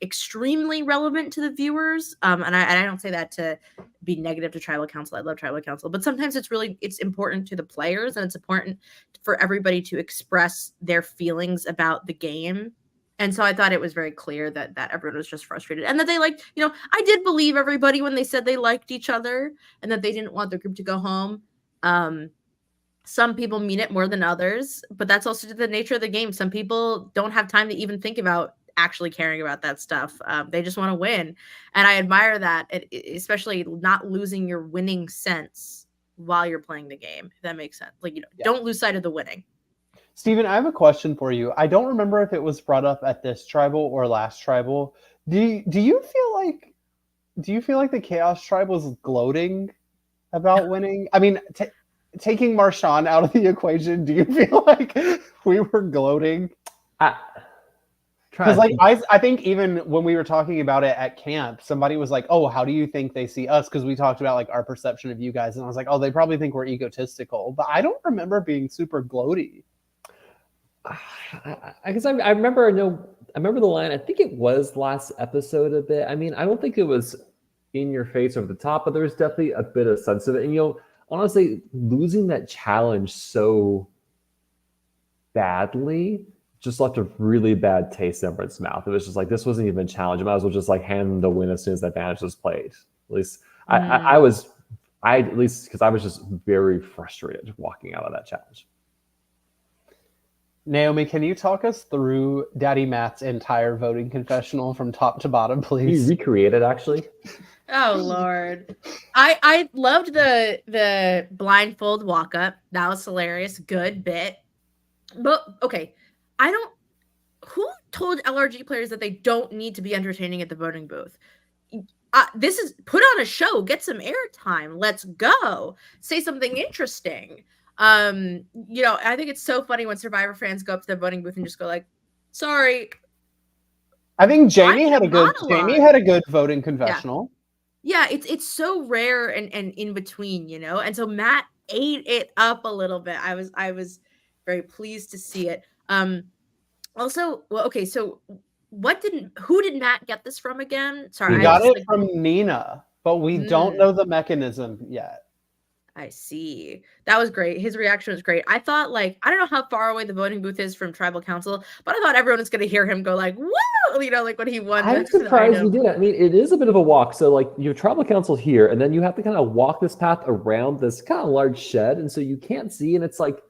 extremely relevant to the viewers. And I don't say that to be negative to tribal council. I love tribal council, but sometimes it's important to the players, and it's important for everybody to express their feelings about the game. And so I thought it was very clear that everyone was just frustrated and that they I did believe everybody when they said they liked each other and that they didn't want the group to go home. Some people mean it more than others, but that's also the nature of the game. Some people don't have time to even think about actually caring about that stuff. They just want to win. And I admire that, especially not losing your winning sense while you're playing the game, if that makes sense. Don't lose sight of the winning. Steven, I have a question for you. I don't remember if it was brought up at this tribal or last tribal. Do you feel like the Chaos Tribe was gloating about winning? I mean, taking Marshawn out of the equation, do you feel like we were gloating? Because like I think even when we were talking about it at camp, somebody was like, "Oh, how do you think they see us?" Because we talked about like our perception of you guys, and I was like, "Oh, they probably think we're egotistical." But I don't remember being super gloaty. I guess I remember. I remember the line. I think it was last episode a bit. I mean, I don't think it was in your face over the top, but there was definitely a bit of sense of it. And honestly, losing that challenge so badly just left a really bad taste in everyone's mouth. It was just like, this wasn't even a challenge. I might as well just like hand them the win as soon as that advantage was played. At least I was because I was just very frustrated walking out of that challenge. Naomi, can you talk us through Daddy Matt's entire voting confessional from top to bottom, Can please? you recreate it actually? Oh Lord. I loved the blindfold walk up. That was hilarious. Good bit. But okay, who told LRG players that they don't need to be entertaining at the voting booth? This is put on a show, get some airtime. Let's go. Say something interesting. I think it's so funny when Survivor fans go up to the voting booth and just go like, sorry. I think Jamie had a good voting confessional. Yeah, it's so rare and in between, and so Matt ate it up a little bit. I was very pleased to see it. Also, well, okay, so who did Matt get this from again? Sorry, We got it from Nina, but we don't know the mechanism yet. I see. That was great. His reaction was great. I thought, like, I don't know how far away the voting booth is from tribal council, but I thought everyone was going to hear him go like, woo, like when he won. I'm surprised you did it. I mean, it is a bit of a walk. So like you have tribal council here, and then you have to kind of walk this path around this kind of large shed. And so you can't see, and it's like,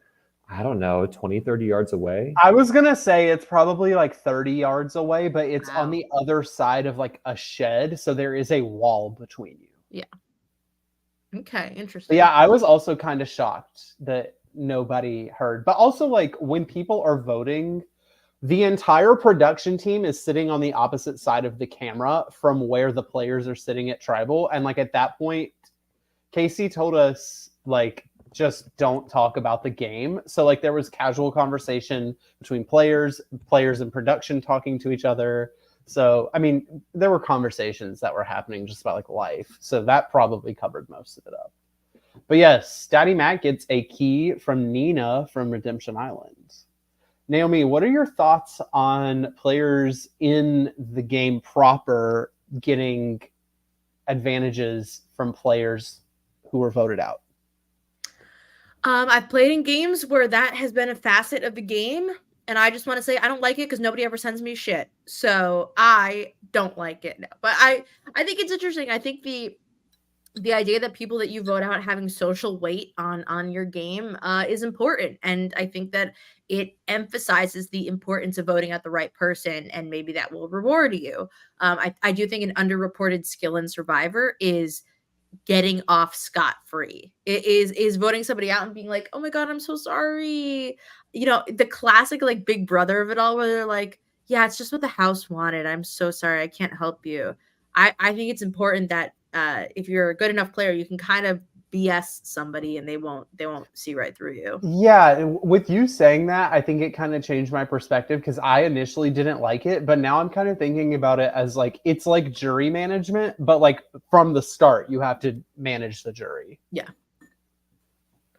I don't know, 20, 30 yards away. I was going to say it's probably like 30 yards away, but it's on the other side of like a shed. So there is a wall between you. Yeah. Okay, interesting. Yeah, I was also kind of shocked that nobody heard. But also, like, when people are voting, the entire production team is sitting on the opposite side of the camera from where the players are sitting at Tribal. And, like, at that point, Casey told us, like, just don't talk about the game. So, like, there was casual conversation between players and production talking to each other. So, I mean, there were conversations that were happening just about like life. So that probably covered most of it up. But yes, Daddy Matt gets a key from Nina from Redemption Island. Naomi, what are your thoughts on players in the game proper getting advantages from players who were voted out? I've played in games where that has been a facet of the game. And I just want to say I don't like it because nobody ever sends me shit. So I don't like it. But I think it's interesting. I think the idea that people that you vote out having social weight on your game is important. And I think that it emphasizes the importance of voting out the right person, and maybe that will reward you. I do think an underreported skill in Survivor is getting off scot-free. It is voting somebody out and being like, oh my God, I'm so sorry. The classic like big brother of it all, where they're like, yeah, it's just what the house wanted. I'm so sorry. I can't help you. I think it's important that if you're a good enough player, you can kind of BS somebody and they won't see right through you. Yeah, with you saying that, I think it kind of changed my perspective because I initially didn't like it, but now I'm kind of thinking about it as like it's like jury management, but like from the start you have to manage the jury. Yeah.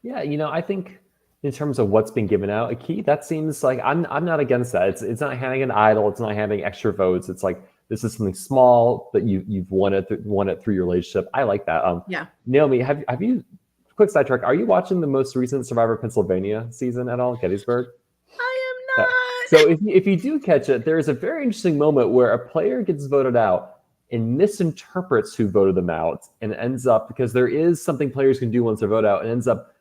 Yeah, I think in terms of what's been given out, a key, that seems like I'm not against that. It's not handing an idol, it's not handing extra votes. It's like this is something small that you've won it through your relationship. I like that. Yeah. Naomi, have you? Quick sidetrack. Are you watching the most recent Survivor Pennsylvania season at all, Gettysburg? I am not. So if you do catch it, there is a very interesting moment where a player gets voted out and misinterprets who voted them out, and ends up, because there is something players can do once they're voted out, and ends up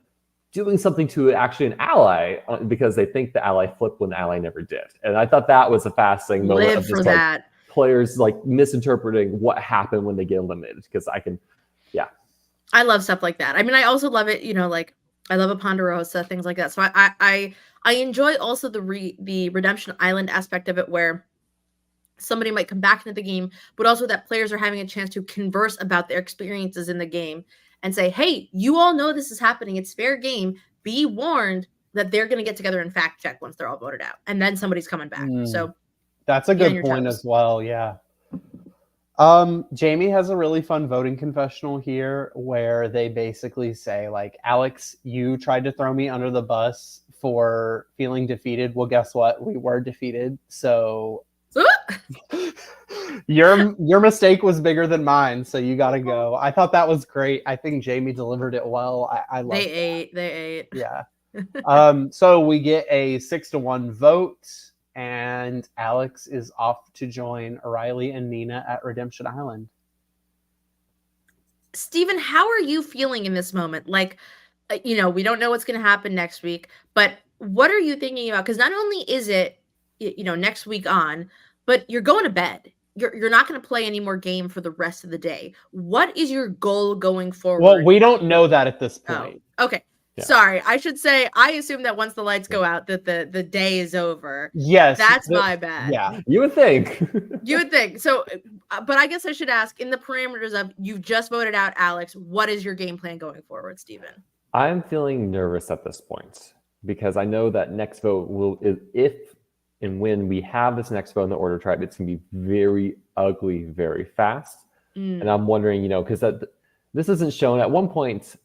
doing something to actually an ally because they think the ally flipped when the ally never did. And I thought that was a fascinating moment. Live of just for that. Players like misinterpreting what happened when they get eliminated, because I love stuff like that. I mean, I also love it, like I love a Ponderosa, things like that. So I enjoy also the Redemption Island aspect of it, where somebody might come back into the game, but also that players are having a chance to converse about their experiences in the game and say, hey, you all know this is happening. It's fair game. Be warned. that they're going to get together and fact check once they're all voted out, and then somebody's coming back. So that's a be on good your point toes. as well. Yeah. Jamie has a really fun voting confessional here where they basically say, like, Alex, you tried to throw me under the bus for feeling defeated. Well, guess what? We were defeated. So your mistake was bigger than mine. So you got to go. I thought that was great. I think Jamie delivered it well. I love They ate. Yeah. So we get a 6-1 vote. And Alex is off to join O'Reilly and Nina at Redemption Island. Steven, how are you feeling in this moment? Like, we don't know what's going to happen next week, but what are you thinking about? Because not only is it, next week on, but you're going to bed. You're not going to play any more game for the rest of the day. What is your goal going forward? Well, we don't know that at this point. Oh, okay. Yeah. Sorry, I should say, I assume that once the lights go out, that the day is over. Yes. That's my bad. Yeah. You would think. You would think. So, but I guess I should ask, in the parameters of, you've just voted out Alex, what is your game plan going forward, Steven? I'm feeling nervous at this point because I know that next vote if and when we have this next vote in the Order Tribe, it's going to be very ugly, very fast. And I'm wondering, because this isn't shown. At one point,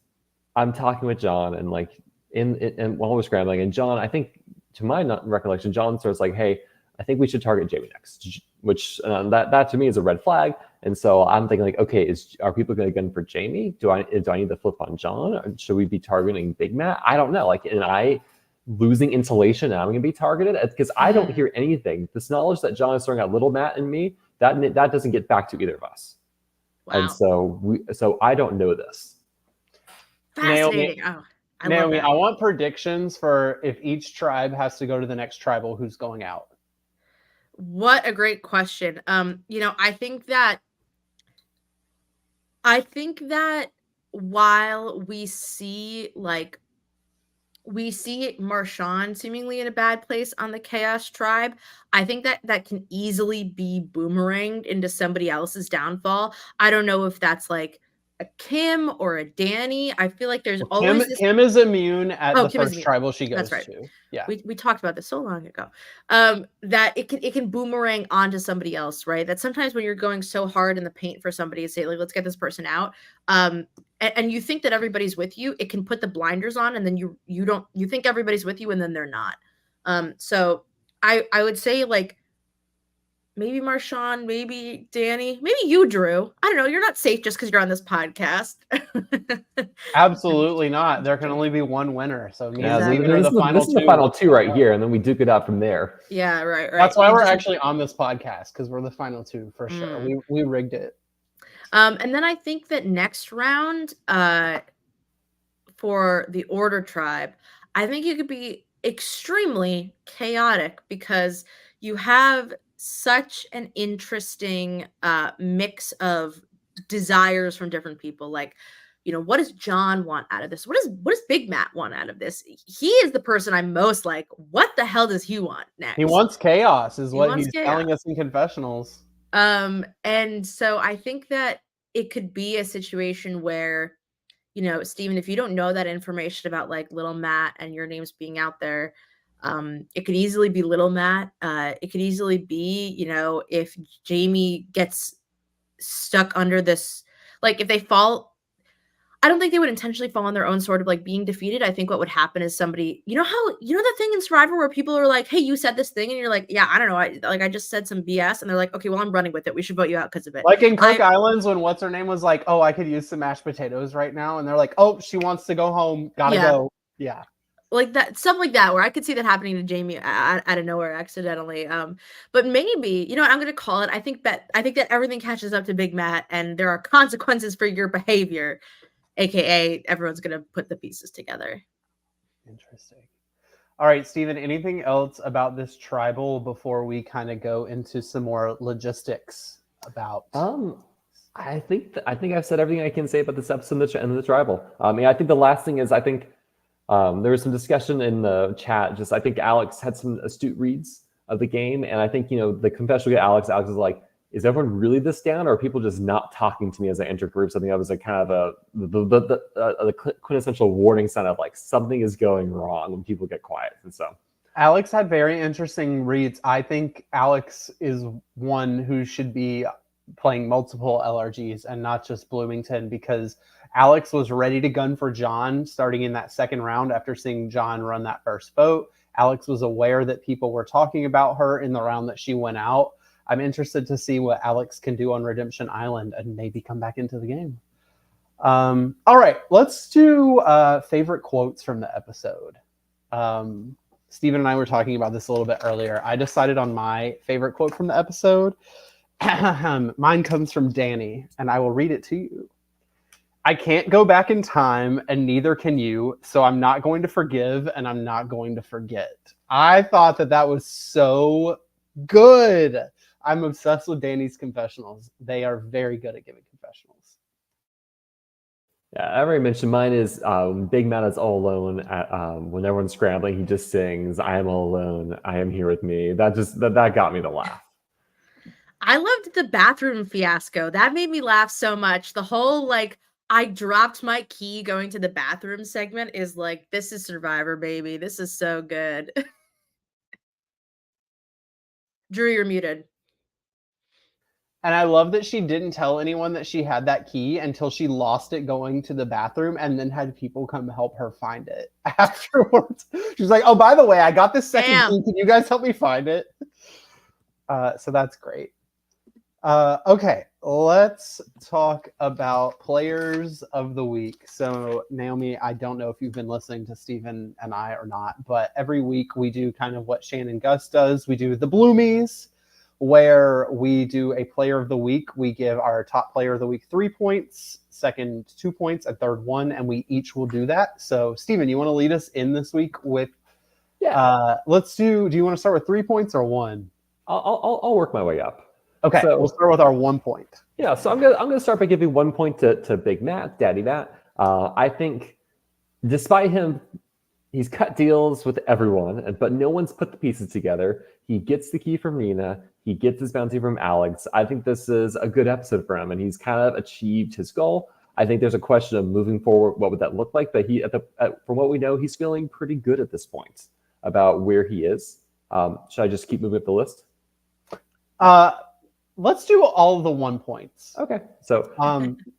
I'm talking with John and like and while we're scrambling, and John, I think to my recollection, John starts like, "Hey, I think we should target Jamie next," which that to me is a red flag. And so I'm thinking like, okay, are people going to gun for Jamie? Do I need to flip on John? Or should we be targeting Big Matt? I don't know. Like, and I losing insulation, and I'm going to be targeted because I don't hear anything. This knowledge that John is throwing out Little Matt and me, that doesn't get back to either of us. Wow. And so I don't know this. Fascinating. Naomi, I want predictions for if each tribe has to go to the next tribal, who's going out. What a great question. I think that while we see Marshawn seemingly in a bad place on the Chaos Tribe, I think that can easily be boomeranged into somebody else's downfall. I don't know if that's like a Kim or a Danny. I feel like there's always Kim is immune at the first immune. tribal she goes That's right. to. Yeah, we talked about this so long ago. That it can boomerang onto somebody else, right? That sometimes when you're going so hard in the paint for somebody to say like, let's get this person out, and you think that everybody's with you, it can put the blinders on, and then you think everybody's with you, and then they're not. So I would say like maybe Marshawn, maybe Danny, maybe you, Drew. I don't know. You're not safe just because you're on this podcast. Absolutely not. There can only be one winner. So me this and is the final two right here, and then we duke it out from there. Yeah, right. That's why we're actually on this podcast, because we're the final two for sure. We rigged it. And then I think that next round, for the Order Tribe, I think you could be extremely chaotic because you have such an interesting mix of desires from different people. Like, what does John want out of this? What does Big Matt want out of this? He is the person I'm most like, what the hell does he want next? He wants chaos, is what he's telling us in confessionals. And so I think that it could be a situation where, Steven, if you don't know that information about like Little Matt and your name's being out there, it could easily be Little Matt. It could easily be, if Jamie gets stuck under this, like if they fall, I don't think they would intentionally fall on their own sword of like being defeated. I think what would happen is somebody, the thing in Survivor where people are like, hey, you said this thing, and you're like, yeah, I don't know. I just said some BS, and they're like, okay, well, I'm running with it. We should vote you out because of it. Like in Cook Islands when what's her name was like, oh, I could use some mashed potatoes right now. And they're like, oh, she wants to go home. Gotta go. Yeah. Like that, stuff like that, where I could see that happening to Jamie out of nowhere accidentally. But maybe, I'm going to call it. I think that everything catches up to Big Matt, and there are consequences for your behavior, aka everyone's going to put the pieces together. Interesting. All right, Steven, anything else about this tribal before we kind of go into some more logistics about? I think I've said everything I can say about this episode and the tribal. I think the last thing is there was some discussion in the chat. I think Alex had some astute reads of the game, and I think the confessional to Alex is like, is everyone really this down, or are people just not talking to me as I enter groups? I think that was kind of the quintessential warning sign of like something is going wrong when people get quiet. And so Alex had very interesting reads. I think Alex is one who should be playing multiple LRGs and not just Bloomington, because Alex was ready to gun for John starting in that second round after seeing John run that first vote. Alex was aware that people were talking about her in the round that she went out. I'm interested to see what Alex can do on Redemption Island and maybe come back into the game. All right, let's do favorite quotes from the episode. Stephen and I were talking about this a little bit earlier. I decided on my favorite quote from the episode. Mine comes from Danny, and I will read it to you. I can't go back in time, and neither can you, so I'm not going to forgive, and I'm not going to forget. I thought that was so good. I'm obsessed with Danny's confessionals. They are very good at giving confessionals. Yeah, I already mentioned mine is Big Matt is all alone. When everyone's scrambling, he just sings, I am all alone, I am here with me. That got me to laugh. I loved the bathroom fiasco. That made me laugh so much. The whole, like, I dropped my key going to the bathroom segment is like, this is Survivor, baby. This is so good. Drew, you're muted. And I love that she didn't tell anyone that she had that key until she lost it going to the bathroom and then had people come help her find it afterwards. She's like, oh, by the way, I got this second key. Can you guys help me find it? So that's great. Okay, let's talk about players of the week. So, Naomi, I don't know if you've been listening to Stephen and I or not, but every week we do kind of what Shannon Gus does. We do the Bloomies, where we do a player of the week. We give our top player of the week 3 points, second 2 points, and third 1, and we each will do that. So, Stephen, you want to lead us in this week with? Yeah. Do you want to start with 3 points or 1? I'll work my way up. Okay, so we'll start with our 1 point. Yeah, so I'm gonna start by giving 1 point to Big Matt, Daddy Matt. I think, despite him, he's cut deals with everyone, but no one's put the pieces together. He gets the key from Nina. He gets his bounty from Alex. I think this is a good episode for him, and he's kind of achieved his goal. I think there's a question of moving forward. What would that look like? But from what we know, he's feeling pretty good at this point about where he is. Should I just keep moving up the list? Let's do all of the 1 points. Okay. So,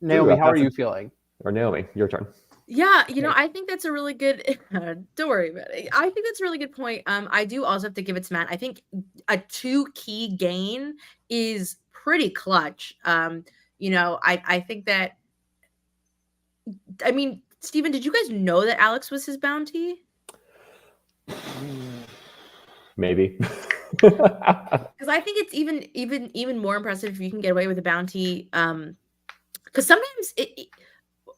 Naomi, how are you feeling? Or Naomi, your turn. Yeah, I think that's a really good. Don't worry about it. I think that's a really good point. I do also have to give it to Matt. I think a 2 key gain is pretty clutch. I think that. I mean, Stephen, did you guys know that Alex was his bounty? Maybe. Because I think it's even more impressive if you can get away with a bounty. Because sometimes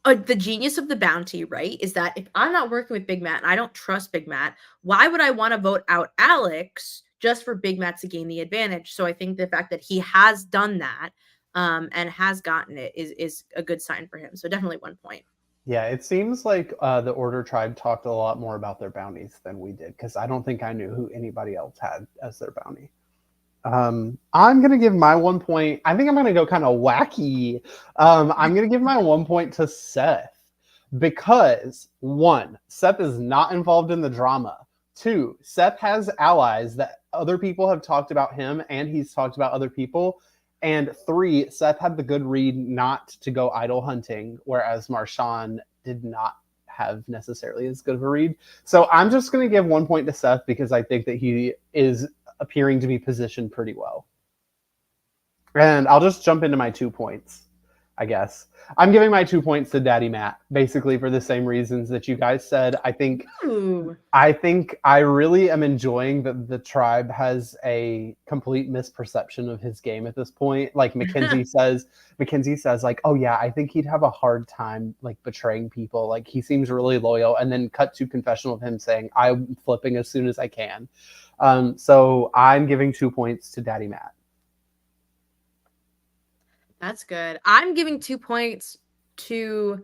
the genius of the bounty, right, is that if I'm not working with Big Matt and I don't trust Big Matt, why would I want to vote out Alex just for Big Matt to gain the advantage? So I think the fact that he has done that and has gotten it is a good sign for him. So definitely 1 point. Yeah, it seems like the Order tribe talked a lot more about their bounties than we did, because I don't think I knew who anybody else had as their bounty. I'm going to give my 1 point. I think I'm going to go kind of wacky. I'm going to give my 1 point to Seth, because 1, Seth is not involved in the drama. 2, Seth has allies that other people have talked about him, and he's talked about other people. And 3, Seth had the good read not to go idol hunting, whereas Marshawn did not have necessarily as good of a read. So I'm just going to give 1 point to Seth, because I think that he is appearing to be positioned pretty well. And I'll just jump into my 2 points, I guess. I'm giving my 2 points to Daddy Matt, basically for the same reasons that you guys said. I think I really am enjoying that the tribe has a complete misperception of his game at this point. Like Mackenzie says, like, oh yeah, I think he'd have a hard time like betraying people. Like he seems really loyal. And then cut to confessional of him saying, I'm flipping as soon as I can. So I'm giving 2 points to Daddy Matt. That's good. I'm giving 2 points to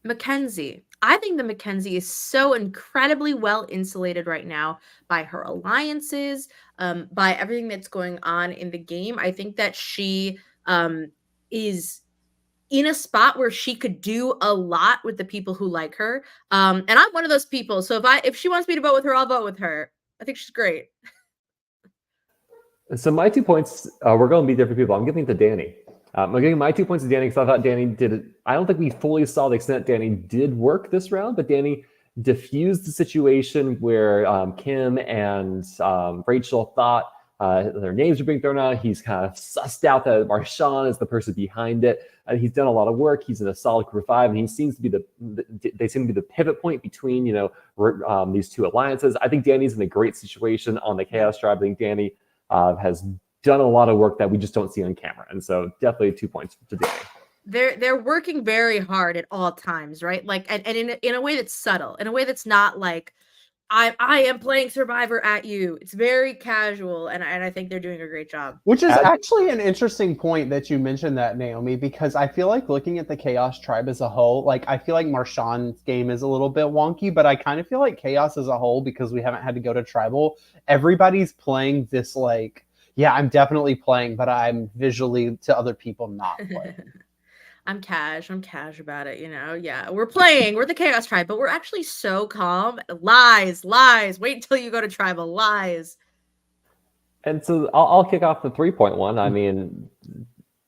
Mackenzie. I think that Mackenzie is so incredibly well insulated right now by her alliances, by everything that's going on in the game. I think that she is in a spot where she could do a lot with the people who like her. And I'm one of those people. So if she wants me to vote with her, I'll vote with her. I think she's great. So my 2 points, we're going to be different people. I'm giving it to Danny. I'm giving my 2 points to Danny because I thought Danny did it. I don't think we fully saw the extent Danny did work this round, but Danny diffused the situation where Kim and Rachel thought their names were being thrown out. He's kind of sussed out that Marshawn is the person behind it. He's done a lot of work. He's in a solid group 5, and he seems to be they seem to be the pivot point between these two alliances. I think Danny's in a great situation on the Chaos Tribe. I think Danny has done a lot of work that we just don't see on camera, and so definitely 2 points to Danny. They're working very hard at all times, right? Like, and in a way that's subtle, in a way that's not like I am playing Survivor at you. It's very casual, and I think they're doing a great job. Which is actually an interesting point that you mentioned that, Naomi, because I feel like looking at the Chaos Tribe as a whole, like I feel like Marshawn's game is a little bit wonky, but I kind of feel like Chaos as a whole, because we haven't had to go to Tribal, everybody's playing this like, yeah, I'm definitely playing, but I'm visually to other people not playing. I'm cash about it, Yeah, we're the Chaos Tribe, but we're actually so calm. Lies. Wait until you go to Tribal. Lies. And so I'll kick off the 3-point one. I mean,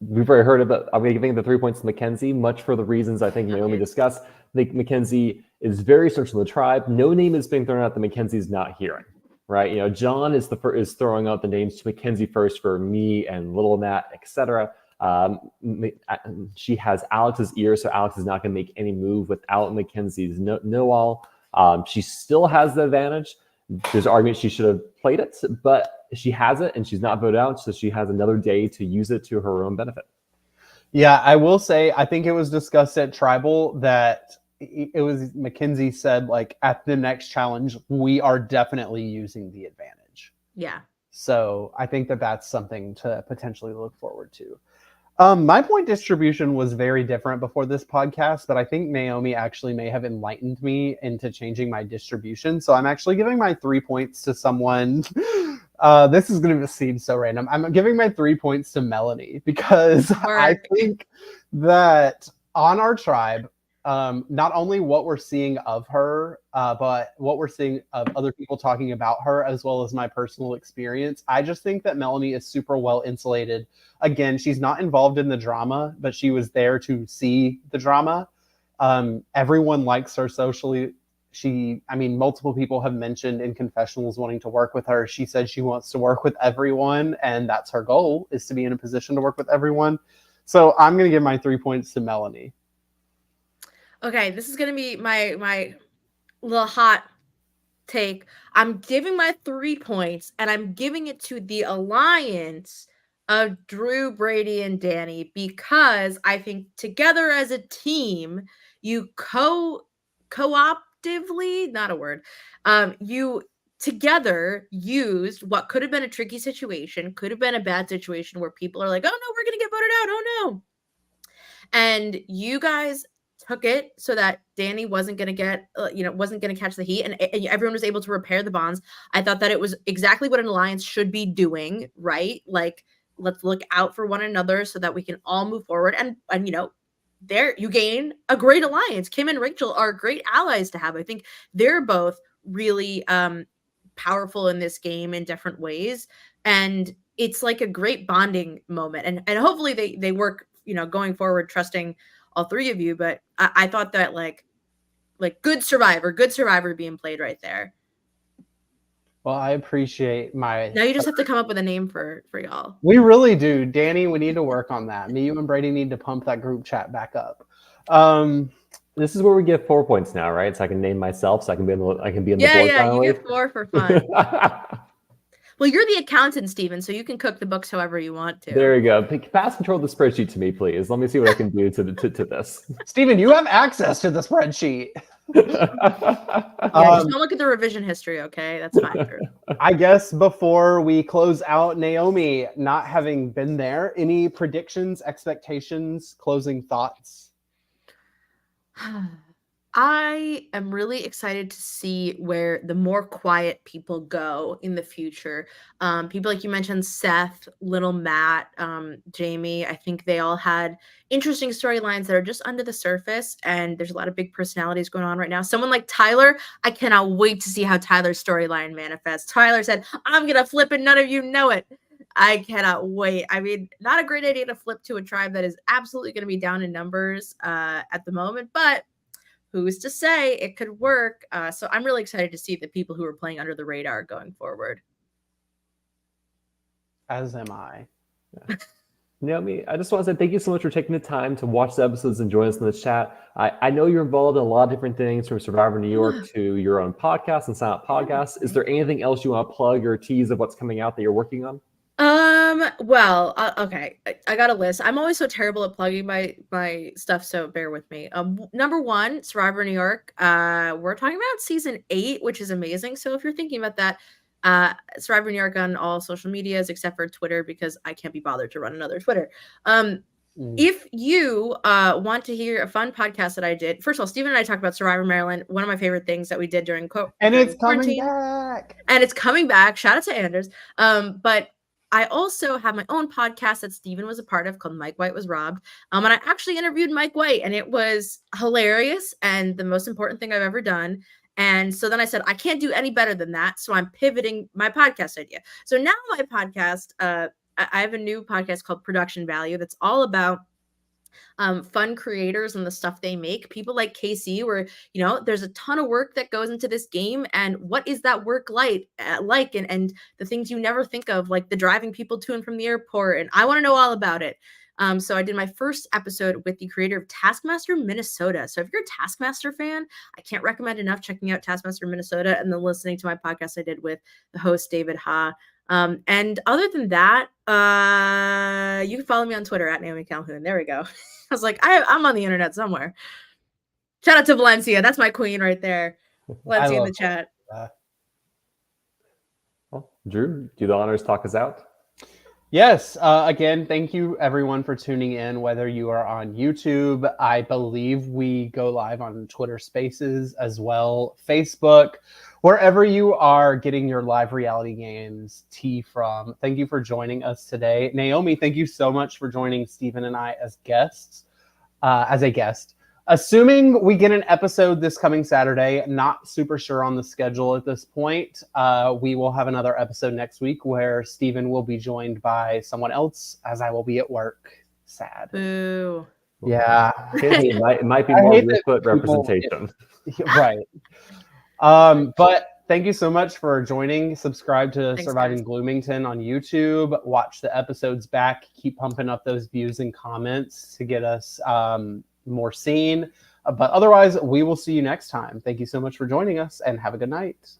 we've already heard about. I'm giving the 3 points to Mackenzie, much for the reasons I think Naomi discussed. I think Mackenzie is very central to the tribe. No name is being thrown out that Mackenzie's not hearing. Right? John is throwing out the names to Mackenzie first for me and Little Nat, etc. She has Alex's ear, so Alex is not going to make any move without Mackenzie's know-all. She still has the advantage. There's argument she should have played it, but she has it, and she's not voted out, so she has another day to use it to her own benefit. Yeah, I will say, I think it was discussed at Tribal that it was Mackenzie said, like, at the next challenge, we are definitely using the advantage. Yeah. So I think that that's something to potentially look forward to. My point distribution was very different before this podcast, but I think Naomi actually may have enlightened me into changing my distribution. So I'm actually giving my 3 points to someone. This is going to seem so random. I'm giving my 3 points to Melanie because I think that on our tribe, not only what we're seeing of her, but what we're seeing of other people talking about her, as well as my personal experience, I just think that Melanie is super well insulated. Again, she's not involved in the drama, but she was there to see the drama. Everyone likes her socially. Multiple people have mentioned in confessionals wanting to work with her. She said she wants to work with everyone, and that's her goal, is to be in a position to work with everyone. So I'm going to give my 3 points to Melanie. Okay, this is going to be my little hot take. I'm giving my 3 points, and I'm giving it to the alliance of Drew, Brady, and Danny, because I think together as a team, you co-optively, not a word, you together used what could have been a tricky situation, could have been a bad situation where people are like, oh no, we're going to get voted out, oh no. And you guys took it so that Danny wasn't going to get, wasn't going to catch the heat, and everyone was able to repair the bonds. I thought that it was exactly what an alliance should be doing, right? Like, let's look out for one another so that we can all move forward. And there you gain a great alliance. Kim and Rachel are great allies to have. I think they're both really powerful in this game in different ways. And it's like a great bonding moment. And hopefully they work, going forward, trusting all three of you. But I thought that like good survivor being played right there. Well, I appreciate my... Now you just have to come up with a name for y'all. We really do. Danny, we need to work on that. Me, you, and Brady need to pump that group chat back up. This is where we get 4 points now, right? So I can name myself, so I can be in the board. Yeah, you get 4 for fun. Well, you're the accountant, Steven, so you can cook the books however you want to. There you go. Pass control of the spreadsheet to me, please. Let me see what I can do to this. Steven, you have access to the spreadsheet. Just don't look at the revision history, okay? That's fine. I guess before we close out, Naomi, not having been there, any predictions, expectations, closing thoughts? I am really excited to see where the more quiet people go in the future. People like you mentioned, Seth, Little Matt, Jamie. I think they all had interesting storylines that are just under the surface, and there's a lot of big personalities going on right now. Someone like Tyler, I cannot wait to see how Tyler's storyline manifests. Tyler said, "I'm gonna flip and none of you know it." I cannot wait. I mean, not a great idea to flip to a tribe that is absolutely going to be down in numbers at the moment, but who's to say it could work? So I'm really excited to see the people who are playing under the radar going forward. As am I. Naomi, I just want to say thank you so much for taking the time to watch the episodes and join us in the chat. I know you're involved in a lot of different things, from Survivor New York to your own podcast and Silent Podcasts. Is there anything else you want to plug or tease of what's coming out that you're working on? Well, okay. I got a list. I'm always so terrible at plugging my stuff, so bear with me. Number one, Survivor New York. We're talking about season 8, which is amazing. So if you're thinking about that, Survivor New York on all social medias except for Twitter, because I can't be bothered to run another Twitter. If you want to hear a fun podcast that I did, first of all, Steven and I talked about Survivor Maryland, one of my favorite things that we did during and it's coming quarantine. back. And it's coming back. Shout out to Anders. But I also have my own podcast that Steven was a part of called Mike White Was Robbed. And I actually interviewed Mike White, and it was hilarious and the most important thing I've ever done. And so then I said, I can't do any better than that. So I'm pivoting my podcast idea. So now my podcast, I have a new podcast called Production Value that's all about fun creators and the stuff they make. People like KC, where there's a ton of work that goes into this game, and what is that work like and the things you never think of, like the driving people to and from the airport, and I want to know all about it. So I did my first episode with the creator of Taskmaster Minnesota. So if you're a Taskmaster fan, I can't recommend enough checking out Taskmaster Minnesota and then listening to my podcast I did with the host David Ha. And other than that, you can follow me on Twitter at Naomi Calhoun. There we go. I was like, I'm on the internet somewhere. Shout out to Valencia. That's my queen right there. Valencia in the chat. Well, Drew, do the honors, talk us out. Yes. Again, thank you everyone for tuning in, whether you are on YouTube. I believe we go live on Twitter Spaces as well, Facebook, wherever you are getting your live reality games tea from. Thank you for joining us today. Naomi, thank you so much for joining Steven and I as guests, as a guest. Assuming we get an episode this coming Saturday, not super sure on the schedule at this point. We will have another episode next week where Steven will be joined by someone else, as I will be at work. Sad. Boo. Yeah. It might be more Reelfoot representation. Right. But thank you so much for joining. Subscribe to Surviving Bloomington on YouTube. Watch the episodes back. Keep pumping up those views and comments to get us more seen. But otherwise, we will see you next time. Thank you so much for joining us, and have a good night.